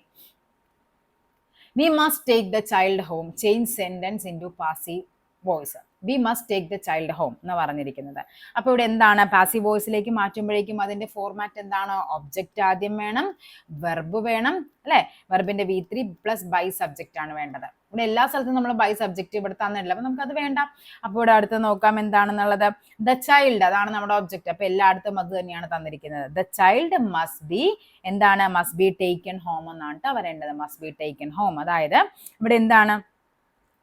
we must take the child home. Change sentence into passive voice. We must take the child home എന്ന് പറഞ്ഞിരിക്കുന്നത്. അപ്പൊ ഇവിടെ എന്താണ് പാസീവ് വോയിസിലേക്ക് മാറ്റുമ്പോഴേക്കും അതിന്റെ ഫോർമാറ്റ് എന്താണ്? ഒബ്ജക്റ്റ് ആദ്യം വേണം, വെർബ് വേണം അല്ലെ, വെർബിന്റെ V3 പ്ലസ് ബൈ സബ്ജക്റ്റ് ആണ് വേണ്ടത്. ഇവിടെ എല്ലാ സ്ഥലത്തും നമ്മൾ ബൈ സബ്ജക്റ്റ് ഇവിടെ തന്നില്ല, അപ്പൊ നമുക്ക് അത് വേണ്ട. അപ്പൊ ഇവിടെ അടുത്ത് നോക്കാം എന്താണെന്നുള്ളത്. ദ ചൈൽഡ് അതാണ് നമ്മുടെ ഒബ്ജക്റ്റ്, അപ്പൊ എല്ലായിടത്തും അത് തന്നെയാണ് തന്നിരിക്കുന്നത്. ദ ചൈൽഡ് മസ്റ്റ് ബി എന്താണ്? മസ്റ്റ് ബി ടേക്കൺ ഹോം എന്നാണ് വരേണ്ടത്. Must be taken home. അതായത് ഇവിടെ എന്താണ്?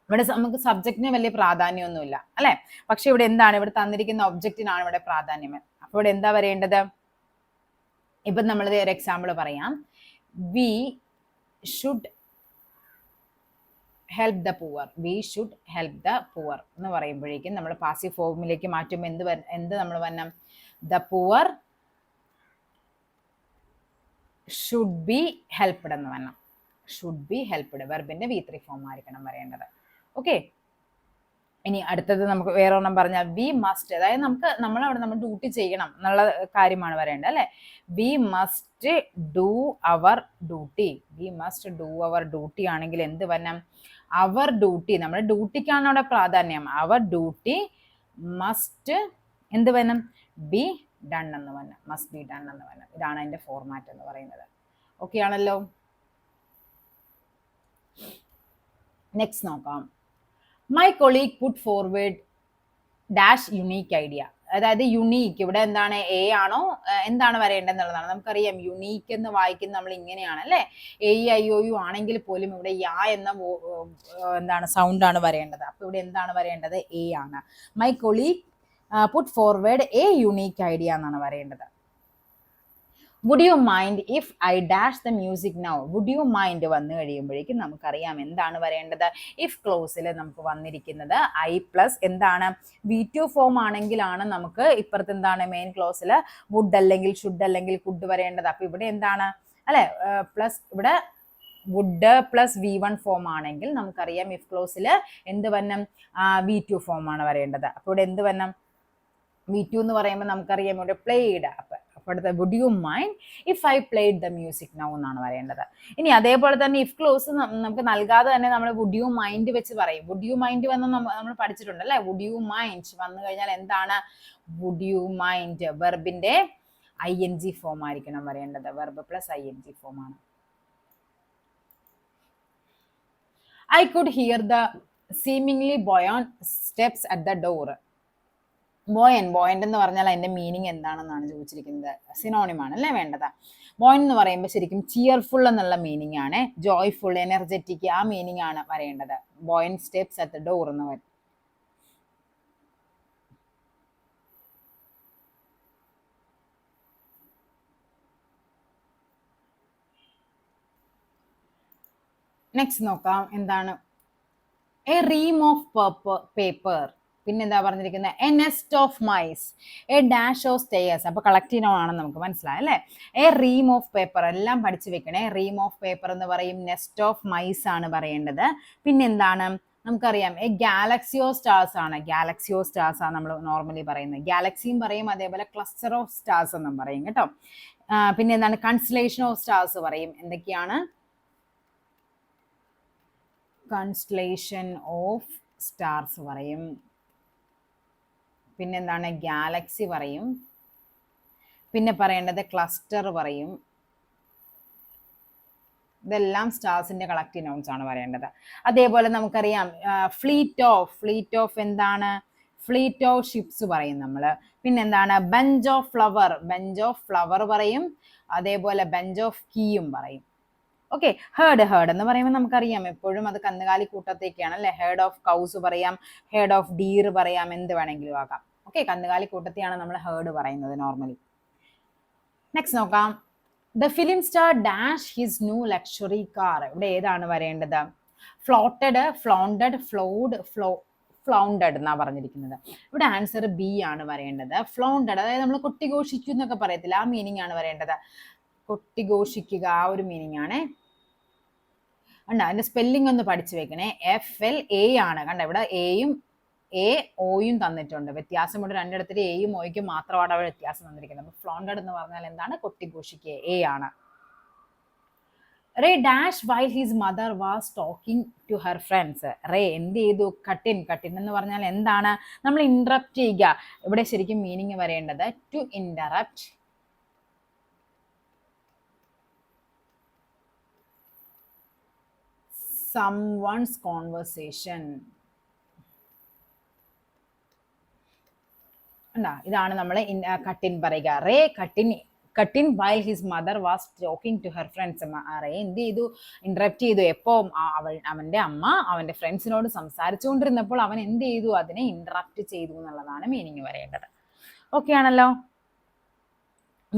ഇവിടെ നമുക്ക് സബ്ജക്റ്റിന് വലിയ പ്രാധാന്യമൊന്നുമില്ല അല്ലെ, പക്ഷെ ഇവിടെ എന്താണ്? ഇവിടെ തന്നിരിക്കുന്ന ഒബ്ജക്റ്റിനാണ് ഇവിടെ പ്രാധാന്യം. അപ്പൊ ഇവിടെ എന്താ വരേണ്ടത്? ഇപ്പൊ നമ്മൾ ഒരു എക്സാമ്പിൾ പറയാം. We should help the poor. We should help the poor എന്ന് പറയുമ്പോഴേക്കും നമ്മൾ പാസീവ് ഫോമിലേക്ക് മാറ്റുമ്പോൾ എന്ത് നമ്മൾ വരണം? The poor should be helped എന്ന് വരണം. ഷുഡ് ബി ഹെൽപ്ഡ് വെർബിന്റെ V3 ഫോം ആയിരിക്കണം വരേണ്ടത്. ഓക്കെ, ഇനി അടുത്തത് നമുക്ക് വേറെ ഒരെണ്ണം പറഞ്ഞാൽ വി മസ്റ്റ്, അതായത് നമ്മൾ ഡ്യൂട്ടി ചെയ്യണം എന്നുള്ള കാര്യമാണ് വരേണ്ടത് അല്ലെ. We must do our duty. We must do our duty ആണെങ്കിൽ എന്ത് വരണം? അവർ ഡ്യൂട്ടി, നമ്മുടെ ഡ്യൂട്ടിക്കാണ് അവിടെ പ്രാധാന്യം. അവർ ഡ്യൂട്ടി മസ്റ്റ് എന്ത് വരണം? ബി ഡൺ എന്ന് വരണം. മസ്റ്റ് ബി ഡൺ എന്ന് വരണം. ഇതാണ് അതിന്റെ ഫോർമാറ്റ് എന്ന് പറയുന്നത്. ഓക്കെ ആണല്ലോ. നെക്സ്റ്റ് നോക്കാം. My colleague put forward dash unique idea. അതായത് യുണീക്ക് ഇവിടെ എന്താണ്? എ ആണോ എന്താണ് വരേണ്ടതെന്നുള്ളതാണ്. നമുക്കറിയാം യുണീക്ക് എന്ന് വായിക്കുന്നത് നമ്മൾ ഇങ്ങനെയാണ് അല്ലെ. AEIOU ആണെങ്കിൽ പോലും ഇവിടെ യാ എന്ന എന്താണ് സൗണ്ട് ആണ് വരേണ്ടത്. അപ്പൊ ഇവിടെ എന്താണ് വരേണ്ടത്? എ ആണ്. My colleague put forward a unique idea എന്നാണ് വരേണ്ടത്. Would you mind if I dash the music now. Would you mind വന്നു കഴിയുമ്പോഴേക്കും നമുക്കറിയാം എന്താണ് വരേണ്ടത്? ഇഫ് ക്ലോസിൽ നമുക്ക് വന്നിരിക്കുന്നത് ഐ പ്ലസ് എന്താണ്? V2 ഫോം ആണെങ്കിലാണ് നമുക്ക് ഇപ്പുറത്ത് എന്താണ്? മെയിൻ ക്ലോസിൽ വുഡ് അല്ലെങ്കിൽ ഷുഡ് അല്ലെങ്കിൽ കുഡ് വരേണ്ടത്. അപ്പൊ ഇവിടെ എന്താണ് അല്ലെ? പ്ലസ് ഇവിടെ വുഡ് പ്ലസ് V1 ഫോം ആണെങ്കിൽ നമുക്കറിയാം ഇഫ് ക്ലോസിൽ എന്ത് വരണം? V2 ഫോം ആണ് വരേണ്ടത്. അപ്പൊ ഇവിടെ എന്ത് വരണം? V2 എന്ന് പറയുമ്പോൾ നമുക്കറിയാം ഇവിടെ പ്ലേഡ്. അടുത്ത would you mind if I played the music now എന്നാണ് വരേണ്ടത്. ഇനി അതേപോലെ തന്നെ ഇഫ് ക്ലോസ് നമുക്ക് നൽകാതെ തന്നെ നമ്മൾ വുഡ് യു മൈൻഡ് വെച്ച് പറയും. വുഡ് യു മൈൻഡ് വന്ന് നമ്മൾ പഠിച്ചിട്ടുണ്ട് അല്ലെ. വുഡ് യു മൈൻഡ് വന്നു കഴിഞ്ഞാൽ എന്താണ്? വുഡ് യു മൈൻഡ് വെർബിന്റെ ING ഫോം ആയിരിക്കണം വരേണ്ടത്. വെർബ് പ്ലസ് ING ഫോം ആണ്. I could hear the seemingly buoyant steps at the door. Buoyant എന്ന് പറഞ്ഞാൽ അതിന്റെ മീനിങ് എന്താണെന്നാണ് ചോദിച്ചിരിക്കുന്നത്. സിനോണിമാണ് അല്ലേ വേണ്ടത്. ബോയൻ എന്ന് പറയുമ്പോൾ ശരിക്കും ചിയർഫുൾ എന്നുള്ള മീനിങ് ആണ്. ജോയ്ഫുൾ, എനർജറ്റിക് ആ മീനിങ് ആണ് വരേണ്ടത്. ബോയൻ സ്റ്റെപ്സ് അറ്റ് ദ ഡോർ എന്ന് വരും. നെക്സ്റ്റ് നോക്കാം എന്താണ്? A ream of paper. പിന്നെന്താ പറഞ്ഞിരിക്കുന്നത്? A nest of mice, a dash of stairs. അപ്പൊ കളക്റ്റീവ് ആണെന്ന് നമുക്ക് മനസ്സിലായി അല്ലെ. എ റീം ഓഫ് പേപ്പർ എല്ലാം പഠിച്ചു വെക്കണേ. റീം ഓഫ് പേപ്പർ എന്ന് പറയും. നെസ്റ്റ് ഓഫ് മൈസ് ആണ് പറയേണ്ടത്. പിന്നെന്താണ്? നമുക്കറിയാം എ ഗാലക്സി ഓഫ് സ്റ്റാർസ് ആണ്. ഗാലക്സി ഓഫ് സ്റ്റാർസ് ആണ് നമ്മൾ നോർമലി പറയുന്നത്. ഗാലക്സിയും പറയും, അതേപോലെ ക്ലസ്റ്റർ ഓഫ് സ്റ്റാർസ് എന്നും പറയും കേട്ടോ. പിന്നെ എന്താണ്? കൺസ്റ്റലേഷൻ ഓഫ് സ്റ്റാർസ് പറയും. എന്തൊക്കെയാണ്? കൺസ്റ്റലേഷൻ ഓഫ് സ്റ്റാർസ് പറയും. പിന്നെന്താണ്? ഗാലക്സി പറയും. പിന്നെ പറയേണ്ടത് ക്ലസ്റ്റർ പറയും. ഇതെല്ലാം സ്റ്റാർസിന്റെ കളക്റ്റീവ് നൗൺസ് ആണ് പറയേണ്ടത്. അതേപോലെ നമുക്കറിയാം ഫ്ലീറ്റ് ഓഫ് എന്താണ്? ഫ്ലീറ്റ് ഓഫ് ഷിപ്സ് പറയും നമ്മള്. പിന്നെന്താണ്? ബഞ്ച് ഓഫ് ഫ്ലവർ പറയും. അതേപോലെ ബഞ്ച് ഓഫ് കീയും പറയും. ഓക്കെ, ഹേർഡ് എന്ന് പറയുമ്പോൾ നമുക്കറിയാം എപ്പോഴും അത് കന്നുകാലി കൂട്ടത്തേക്കാണ് അല്ലെ. ഹേർഡ് ഓഫ് കൗസ് പറയാം, ഹേർഡ് ഓഫ് ഡീർ പറയാം, എന്ത് വേണമെങ്കിലും ആകാം. ഓക്കെ, കന്നുകാലി കൂട്ടത്തെയാണ് നമ്മൾ ഹേർഡ് പറയുന്നത് നോർമലി. നെക്സ്റ്റ് നോക്കാം. The film star dash his new luxury car. ഇവിടെ ഏതാണ് വരേണ്ടത്? ഫ്ലോട്ടഡ്, ഫ്ലോണ്ടഡ്, ഫ്ലൗണ്ടഡ് എന്നാ പറഞ്ഞിരിക്കുന്നത്. ഇവിടെ ആൻസർ ബി ആണ് വരേണ്ടത്. ഫ്ലോണ്ടഡ്, അതായത് നമ്മൾ കൊട്ടിഘോഷിക്കും എന്നൊക്കെ പറയത്തില്ല, ആ മീനിങ് ആണ് വരേണ്ടത്. കൊട്ടിഘോഷിക്കുക ആ ഒരു മീനിങ് ആണ്. കണ്ട അതിന്റെ സ്പെല്ലിംഗ് ഒന്ന് പഠിച്ചു വെക്കണേ. FLA ആണ്. കണ്ട ഇവിടെ എയും Oയും തന്നിട്ടുണ്ട്. വ്യത്യാസമുണ്ട് രണ്ടിടത്തിൽ. എയും Oയ്ക്കും മാത്രമാണ് അവിടെ വ്യത്യാസം തന്നിരിക്കുന്നത്. ഫ്ലോണ്ടഡ് എന്ന് പറഞ്ഞാൽ എന്താണ്? കൊട്ടിഘോഷിക്കുക. A ആണ്. Ray dash while his mother was talking to her friends. Ray എന്ത് ചെയ്തു? കട്ടിൻ. കട്ടിൻ എന്ന് പറഞ്ഞാൽ എന്താണ്? നമ്മൾ ഇന്ററപ്റ്റ് ചെയ്യുക. ഇവിടെ ശരിക്കും മീനിങ് വരേണ്ടത് ടു ഇന്ററപ്റ്റ് someone's conversation. ഇതാണ് നമ്മൾ കട്ടിൻ പറയുക. Ray cut in while his mother was talking to her friends. Ray എന്ത് ചെയ്തു? ഇന്ററപ്റ്റ് ചെയ്തു. എപ്പോ? അവന്റെ അമ്മ അവന്റെ ഫ്രണ്ട്സിനോട് സംസാരിച്ചുകൊണ്ടിരുന്നപ്പോൾ അവൻ എന്ത് ചെയ്തു? അതിനെ ഇന്ററപ്റ്റ് ചെയ്തു എന്നുള്ളതാണ് മീനിങ് വരേണ്ടത്. ഓക്കെ ആണല്ലോ.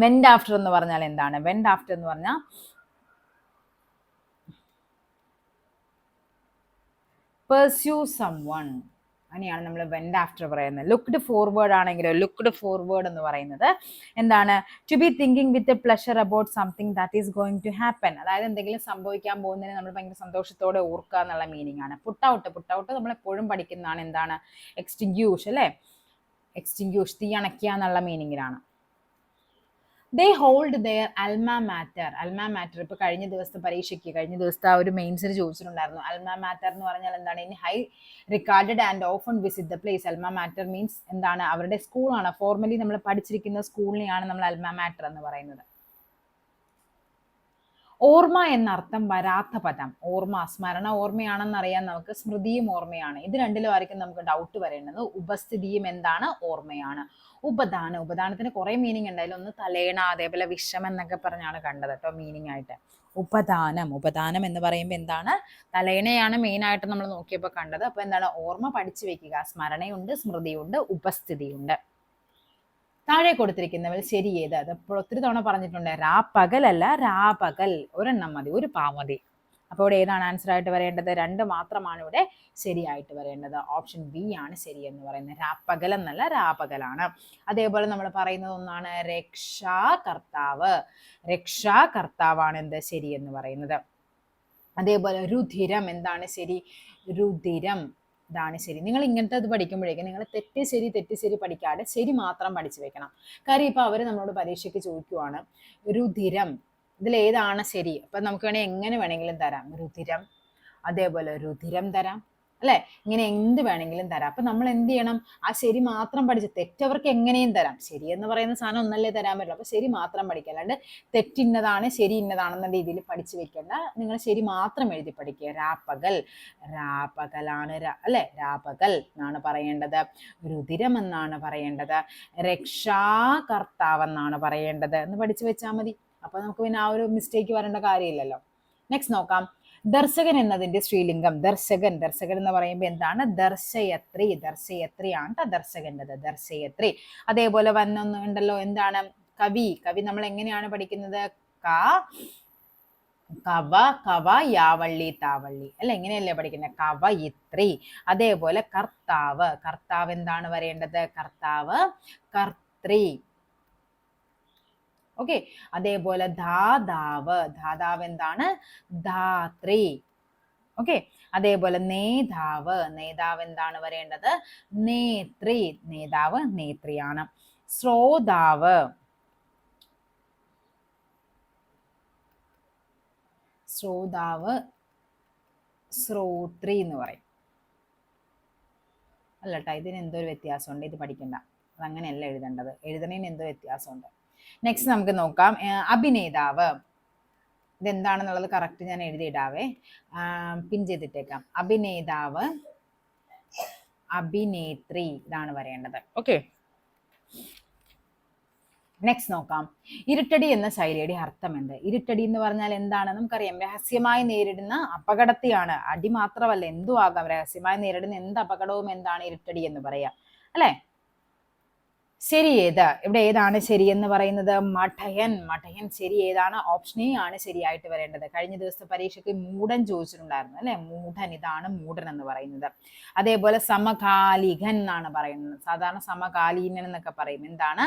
വെന്റ് ആഫ്റ്റർ എന്ന് പറഞ്ഞാൽ എന്താണ്? വെന്റ് ആഫ്റ്റർ എന്ന് പറഞ്ഞാൽ പെർസ്യൂ സംവൺ. അങ്ങനെയാണ് നമ്മൾ വെന്റ് ആഫ്റ്റർ പറയുന്നത്. ലുക്ക്ഡ് ഫോർവേഡ് ആണെങ്കിലോ, ലുക്ക്ഡ് ഫോർവേഡ് എന്ന് പറയുന്നത് എന്താണ്? To be thinking with pleasure about something that is going to happen. അതായത് എന്തെങ്കിലും സംഭവിക്കാൻ പോകുന്നതിന് നമ്മൾ ഭയങ്കര സന്തോഷത്തോടെ ഓർക്കുക എന്നുള്ള മീനിങ് ആണ്. പുട്ട് ഔട്ട് നമ്മൾ എപ്പോഴും പഠിക്കുന്നതാണ്. എന്താണ്? എക്സ്റ്റിങ്ക്യൂഷ് അല്ലേ? എക്സ്റ്റിങ്ക്യൂഷ്, തീ അണയ്ക്കുക എന്നുള്ള മീനിങ്ങിലാണ്. They hold their alma mater. Alma mater ഇപ്പൊ കഴിഞ്ഞ ദിവസത്തെ ആ ഒരു മെയിൻസിന് ചോദിച്ചിട്ടുണ്ടായിരുന്നു. അൽമാ മാറ്റർ എന്ന് പറഞ്ഞാൽ എന്താണ്? In high regarded and often visit the place. Alma mater means എന്താണ്? അവരുടെ സ്കൂളാണ്. ഫോർമലി നമ്മൾ പഠിച്ചിരിക്കുന്ന സ്കൂളിനെയാണ് നമ്മൾ അൽമാ മാറ്റർ എന്ന് പറയുന്നത്. ഓർമ്മ എന്നർത്ഥം വരാത്ത പദം. ഓർമ്മ, സ്മരണ ഓർമ്മയാണെന്ന് അറിയാൻ നമുക്ക്. സ്മൃതിയും ഓർമ്മയാണ്. ഇത് രണ്ടിലും ആയിരിക്കും നമുക്ക് ഡൗട്ട് വരേണ്ടത്. ഉപസ്ഥിതിയും എന്താണ്? ഓർമ്മയാണ്. ഉപദാനത്തിന് കുറെ മീനിങ് ഉണ്ടായാലും ഒന്ന് തലേണ, അതേപോലെ വിഷം എന്നൊക്കെ പറഞ്ഞാണ് കണ്ടത് കേട്ടോ മീനിങ് ആയിട്ട്. ഉപദാനം എന്ന് പറയുമ്പോൾ എന്താണ്? തലേണയാണ് മെയിൻ ആയിട്ട് നമ്മൾ നോക്കിയപ്പോൾ കണ്ടത്. അപ്പൊ എന്താണ്? ഓർമ്മ പഠിച്ചു വെക്കുക. സ്മരണയുണ്ട്, സ്മൃതിയുണ്ട്, ഉപസ്ഥിതിയുണ്ട്. താഴെ കൊടുത്തിരിക്കുന്നവൽ ശരി ഏത്? അതപ്പോൾ ഒത്തിരി തവണ പറഞ്ഞിട്ടുണ്ട്. രാപ്പകലല്ല, രാപകൽ. ഒരെണ്ണം മതി, ഒരു പാ മതി. അപ്പോൾ ഇവിടെ ഏതാണ് ആൻസർ ആയിട്ട് വരേണ്ടത്? 2 മാത്രമാണ് ഇവിടെ ശരിയായിട്ട് വരേണ്ടത്. ഓപ്ഷൻ ബി ആണ് ശരി എന്ന് പറയുന്നത്. രാപ്പകൽ എന്നല്ല, രാപകലാണ്. അതേപോലെ നമ്മൾ പറയുന്നത് ഒന്നാണ് രക്ഷാകർത്താവ്. രക്ഷാകർത്താവാണ് എന്ത്? ശരി എന്ന് പറയുന്നത്. അതേപോലെ രുധിരം എന്താണ് ശരി? രുധിരം, ഇതാണ് ശരി. നിങ്ങൾ ഇങ്ങനത്തെ ഇത് പഠിക്കുമ്പോഴേക്കും നിങ്ങൾ തെറ്റ് ശരി പഠിക്കാതെ ശരി മാത്രം പഠിച്ചു വെക്കണം. കാര്യം ഇപ്പൊ അവര് നമ്മളോട് പരീക്ഷയ്ക്ക് ചോദിക്കുവാണ് രുധിരം, ഇതിൽ ഏതാണ് ശരി? അപ്പൊ നമുക്ക് എങ്ങനെ വേണമെങ്കിലും തരാം. രുധിരം, അതേപോലെ രുധിരം തരാം അല്ലെ? ഇങ്ങനെ എന്ത് വേണമെങ്കിലും തരാം. അപ്പൊ നമ്മൾ എന്ത് ചെയ്യണം? ആ ശരി മാത്രം പഠിച്ച്, തെറ്റവർക്ക് എങ്ങനെയും തരാം. ശരി എന്ന് പറയുന്ന സാധനം ഒന്നല്ലേ തരാൻ പറ്റുള്ളൂ. അപ്പൊ ശരി മാത്രം പഠിക്കുക. അല്ലാണ്ട് തെറ്റിന്നതാണ് ശരി ഇന്നതാണെന്ന രീതിയിൽ പഠിച്ചു വെക്കേണ്ട. നിങ്ങൾ ശരി മാത്രം എഴുതി പഠിക്കുക. രാപ്പകൽ, രാപകലാണ് അല്ലെ? രാപകൽ എന്നാണ് പറയേണ്ടത്. രുധിരം എന്നാണ് പറയേണ്ടത്. രക്ഷാകർത്താവ് എന്നാണ് പറയേണ്ടത് എന്ന് പഠിച്ചു വെച്ചാൽ മതി. അപ്പൊ നമുക്ക് പിന്നെ ആ ഒരു മിസ്റ്റേക്ക് വരേണ്ട കാര്യമില്ലല്ലോ. നെക്സ്റ്റ് നോക്കാം. ദർശകൻ എന്നതിന്റെ സ്ത്രീലിംഗം. ദർശകൻ എന്ന് പറയുമ്പോൾ എന്താണ്? ദർശയത്രിയാണ് ദർശകൻ്റെത്. ദർശയത്രി. അതേപോലെ വന്നൊന്നുണ്ടല്ലോ, എന്താണ്? കവി നമ്മൾ എങ്ങനെയാണ് പഠിക്കുന്നത്? കവ യാവള്ളി താവള്ളി അല്ലെ? എങ്ങനെയല്ലേ പഠിക്കുന്നത്? കവയിത്രി. അതേപോലെ കർത്താവ് എന്താണ് വരേണ്ടത്? കർത്താവ് കർത്തൃ. ഓക്കെ. അതേപോലെ ധാതാവ് എന്താണ്? ധാത്രി. ഓക്കെ. അതേപോലെ നേതാവ് എന്താണ് വരേണ്ടത്? നേത്രി. നേതാവ് നേത്രിയാണ്. ശ്രോതാവ് ശ്രോത്രി എന്ന് പറയും. അല്ലട്ടാ, ഇതിന് എന്തോ ഒരു വ്യത്യാസമുണ്ട്. ഇത് പഠിക്കണ്ട. അതങ്ങനെയല്ല എഴുതേണ്ടത്. എഴുതണേന് എന്തോ വ്യത്യാസമുണ്ട്. നെക്സ്റ്റ് നമുക്ക് നോക്കാം. അഭിനേതാവ്. ഇതെന്താണെന്നുള്ളത് കറക്റ്റ് ഞാൻ എഴുതിയിടാവേ, പിൻ ചെയ്തിട്ടേക്കാം. അഭിനേതാവ്, അഭിനേത്രി, ഇതാണ് വരേണ്ടത്. ഓക്കെ. നെക്സ്റ്റ് നോക്കാം. ഇരുട്ടടി എന്ന ശൈലിയുടെ അർത്ഥം എന്ത്? ഇരുട്ടടി എന്ന് പറഞ്ഞാൽ എന്താണ്? നമുക്കറിയാം, രഹസ്യമായി നേരിടുന്ന അപകടത്തെയാണ്. അടി മാത്രമല്ല, എന്തും ആകാം. രഹസ്യമായി നേരിടുന്ന എന്ത് അപകടവും എന്താണ്? ഇരുട്ടടി എന്ന് പറയാം അല്ലെ? ശരി ഏത്? ഇവിടെ ഏതാണ് ശരി എന്ന് പറയുന്നത്? മഠയൻ ശരി ഏതാണ്? ഓപ്ഷൻ എ ആണ് ശരിയായിട്ട് വരേണ്ടത്. കഴിഞ്ഞ ദിവസത്തെ പരീക്ഷയ്ക്ക് മൂടൻ ചോദിച്ചിട്ടുണ്ടായിരുന്നു അല്ലെ? മൂഢൻ, ഇതാണ് മൂഢൻ എന്ന് പറയുന്നത്. അതേപോലെ സമകാലികൻ എന്നാണ് പറയുന്നത്. സാധാരണ സമകാലീനൻ എന്നൊക്കെ പറയും. എന്താണ്?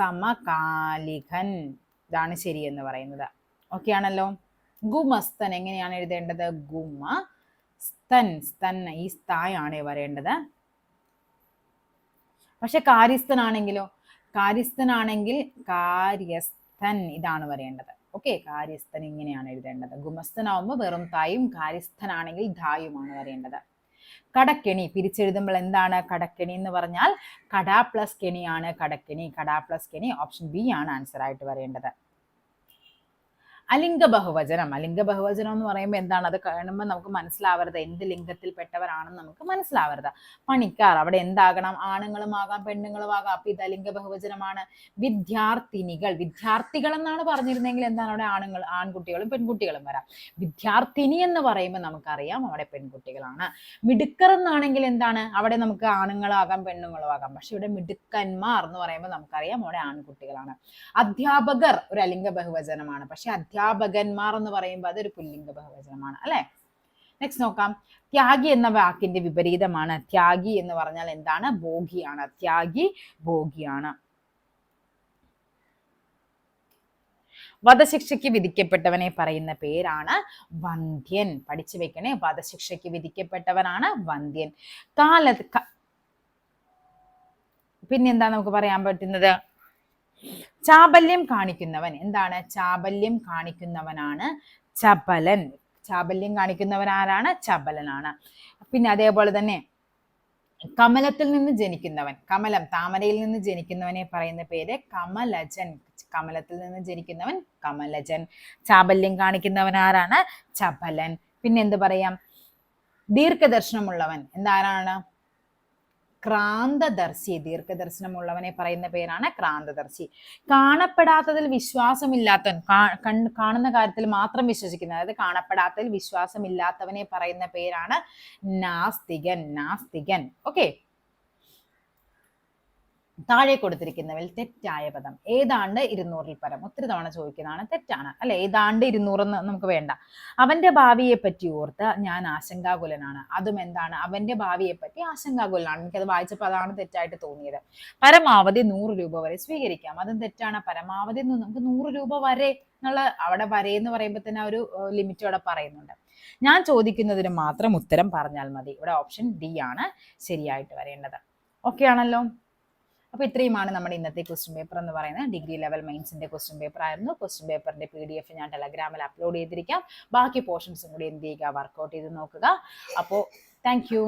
സമകാലികൻ, ഇതാണ് ശരി എന്ന് പറയുന്നത്. ഓക്കെ ആണല്ലോ. ഗുമസ്തൻ എങ്ങനെയാണ് എഴുതേണ്ടത്? സ്തൻ, ഈ സ്ഥായാണ് വരേണ്ടത്. പക്ഷെ കാര്യസ്ഥനാണെങ്കിൽ കാര്യസ്ഥൻ, ഇതാണ് വരേണ്ടത്. ഓക്കെ, കാര്യസ്ഥൻ ഇങ്ങനെയാണ് എഴുതേണ്ടത്. ഗുമസ്തനാവുമ്പോൾ വെറും തായും, കാര്യസ്ഥനാണെങ്കിൽ ധായുമാണ് വരേണ്ടത്. കടക്കെണി പിരിച്ചെഴുതുമ്പോൾ എന്താണ് കടക്കെണി എന്ന് പറഞ്ഞാൽ? കട പ്ലസ് കെണിയാണ് കടക്കെണി. കട പ്ലസ് കെണി, ഓപ്ഷൻ ബി ആണ് ആൻസർ ആയിട്ട് വരേണ്ടത്. അലിംഗ ബഹുവചനം. അലിംഗ ബഹുവചനം എന്ന് പറയുമ്പോൾ എന്താണ്? അത് കാണുമ്പോൾ നമുക്ക് മനസ്സിലാവരുത് എന്ത് ലിംഗത്തിൽപ്പെട്ടവരാണെന്ന് നമുക്ക് മനസ്സിലാവരുത്. പണിക്കാർ, അവിടെ എന്താകണം? ആണുങ്ങളും ആകാം പെണ്ണുങ്ങളും ആകാം. അപ്പൊ ഇത് അലിംഗ ബഹുവചനമാണ്. വിദ്യാർത്ഥിനികൾ, വിദ്യാർത്ഥികൾ എന്നാണ് പറഞ്ഞിരുന്നെങ്കിൽ എന്താണ്? അവിടെ ആൺകുട്ടികളും പെൺകുട്ടികളും വരാം. വിദ്യാർത്ഥിനി എന്ന് പറയുമ്പോൾ നമുക്കറിയാം അവിടെ പെൺകുട്ടികളാണ്. മിടുക്കർ എന്നാണെങ്കിൽ എന്താണ്? അവിടെ നമുക്ക് ആണുങ്ങളാകാം പെണ്ണുങ്ങളും ആകാം. പക്ഷെ ഇവിടെ മിടുക്കന്മാർ എന്ന് പറയുമ്പോൾ നമുക്കറിയാം അവിടെ ആൺകുട്ടികളാണ്. അധ്യാപകർ ഒരു അലിംഗ ബഹുവചനമാണ്. പക്ഷെ അധ്യാപകന്മാർ എന്ന് പറയുമ്പോൾ അതൊരു പുല്ലിംഗ ബഹുവചനമാണ് അല്ലെ. നെക്സ്റ്റ് നോക്കാം. ത്യാഗി എന്ന വാക്കിന്റെ വിപരീതമാണ്. ത്യാഗി എന്ന് പറഞ്ഞാൽ എന്താണ്? ഭോഗിയാണ്. ത്യാഗി ഭോഗിയാണ്. വധശിക്ഷയ്ക്ക് വിധിക്കപ്പെട്ടവനെ പറയുന്ന പേരാണ് വന്ധ്യൻ. പഠിച്ചു വെക്കണേ, വധശിക്ഷയ്ക്ക് വിധിക്കപ്പെട്ടവനാണ് വന്ധ്യൻ. പിന്നെന്താ നമുക്ക് പറയാൻ പറ്റുന്നത്? ചാബല്യം കാണിക്കുന്നവൻ എന്താണ്? ചാബല്യം കാണിക്കുന്നവനാണ് ചപലൻ. ചാബല്യം കാണിക്കുന്നവൻ ആരാണ്? ചപലനാണ്. പിന്നെ അതേപോലെ തന്നെ കമലത്തിൽ നിന്ന് ജനിക്കുന്നവൻ, കമലം താമരയിൽ നിന്ന് ജനിക്കുന്നവനെ പറയുന്ന പേര് കമലജൻ. കമലത്തിൽ നിന്ന് ജനിക്കുന്നവൻ കമലജൻ. ചാബല്യം കാണിക്കുന്നവൻ ആരാണ്? ചപലൻ. പിന്നെ എന്ത് പറയാം? ദീർഘദർശനമുള്ളവൻ എന്താരാണ്? ക്രാന്തദർശി. ദീർഘദർശനമുള്ളവനെ പറയുന്ന പേരാണ് ക്രാന്തദർശി. കാണപ്പെടാത്തതിൽ വിശ്വാസമില്ലാത്തവൻ, കാണുന്ന കാര്യത്തിൽ മാത്രം വിശ്വസിക്കുന്ന, അതായത് കാണപ്പെടാത്തതിൽ വിശ്വാസമില്ലാത്തവനെ പറയുന്ന പേരാണ് നാസ്തികൻ. നാസ്തികൻ. ഓക്കെ. താഴെ കൊടുത്തിരിക്കുന്നവയിൽ തെറ്റായ പദം ഏതാണ്ട് 200-ൽ പരം. ഒത്തിരി തവണ ചോദിക്കുന്നതാണ്, തെറ്റാണ് അല്ലെ. ഏതാണ്ട് 200 എന്ന് നമുക്ക് വേണ്ട. അവന്റെ ഭാവിയെ പറ്റി ഓർത്ത് ഞാൻ ആശങ്കാകുലനാണ്. അതും എന്താണ്? അവന്റെ ഭാവിയെ പറ്റി ആശങ്കാകുലനാണ്. എനിക്കത് വായിച്ചപ്പോൾ അതാണ് തെറ്റായിട്ട് തോന്നിയത്. പരമാവധി 100 രൂപ വരെ സ്വീകരിക്കാം, അതും തെറ്റാണ്. പരമാവധി നമുക്ക് 100 രൂപ വരെ എന്നുള്ള, അവിടെ വരെ എന്ന് പറയുമ്പോൾ തന്നെ ഒരു ലിമിറ്റ് അവിടെ പറയുന്നുണ്ട്. ഞാൻ ചോദിക്കുന്നതിന് മാത്രം ഉത്തരം പറഞ്ഞാൽ മതി. ഇവിടെ ഓപ്ഷൻ ഡി ആണ് ശരിയായിട്ട് വരേണ്ടത്. ഓക്കെ ആണല്ലോ. അപ്പൊ ഇത്രയുമാണ് നമ്മുടെ ഇന്നത്തെ ക്വസ്റ്റ്യൻ പേപ്പർ എന്ന് പറയുന്നത്. ഡിഗ്രി ലെവൽ മെയിൻസിന്റെ ക്വസ്റ്റ്യൻ പേപ്പർ ആയിരുന്നു. ക്വസ്റ്റ്യൻ പേപ്പറിന്റെ PDF ഞാൻ ടെലഗ്രാമിൽ അപ്ലോഡ് ചെയ്തിരിക്കാം. ബാക്കി പോർഷൻസും കൂടി എന്ത് ചെയ്യുക? വർക്ക്ഔട്ട് ചെയ്ത് നോക്കുക. അപ്പോൾ താങ്ക് യു.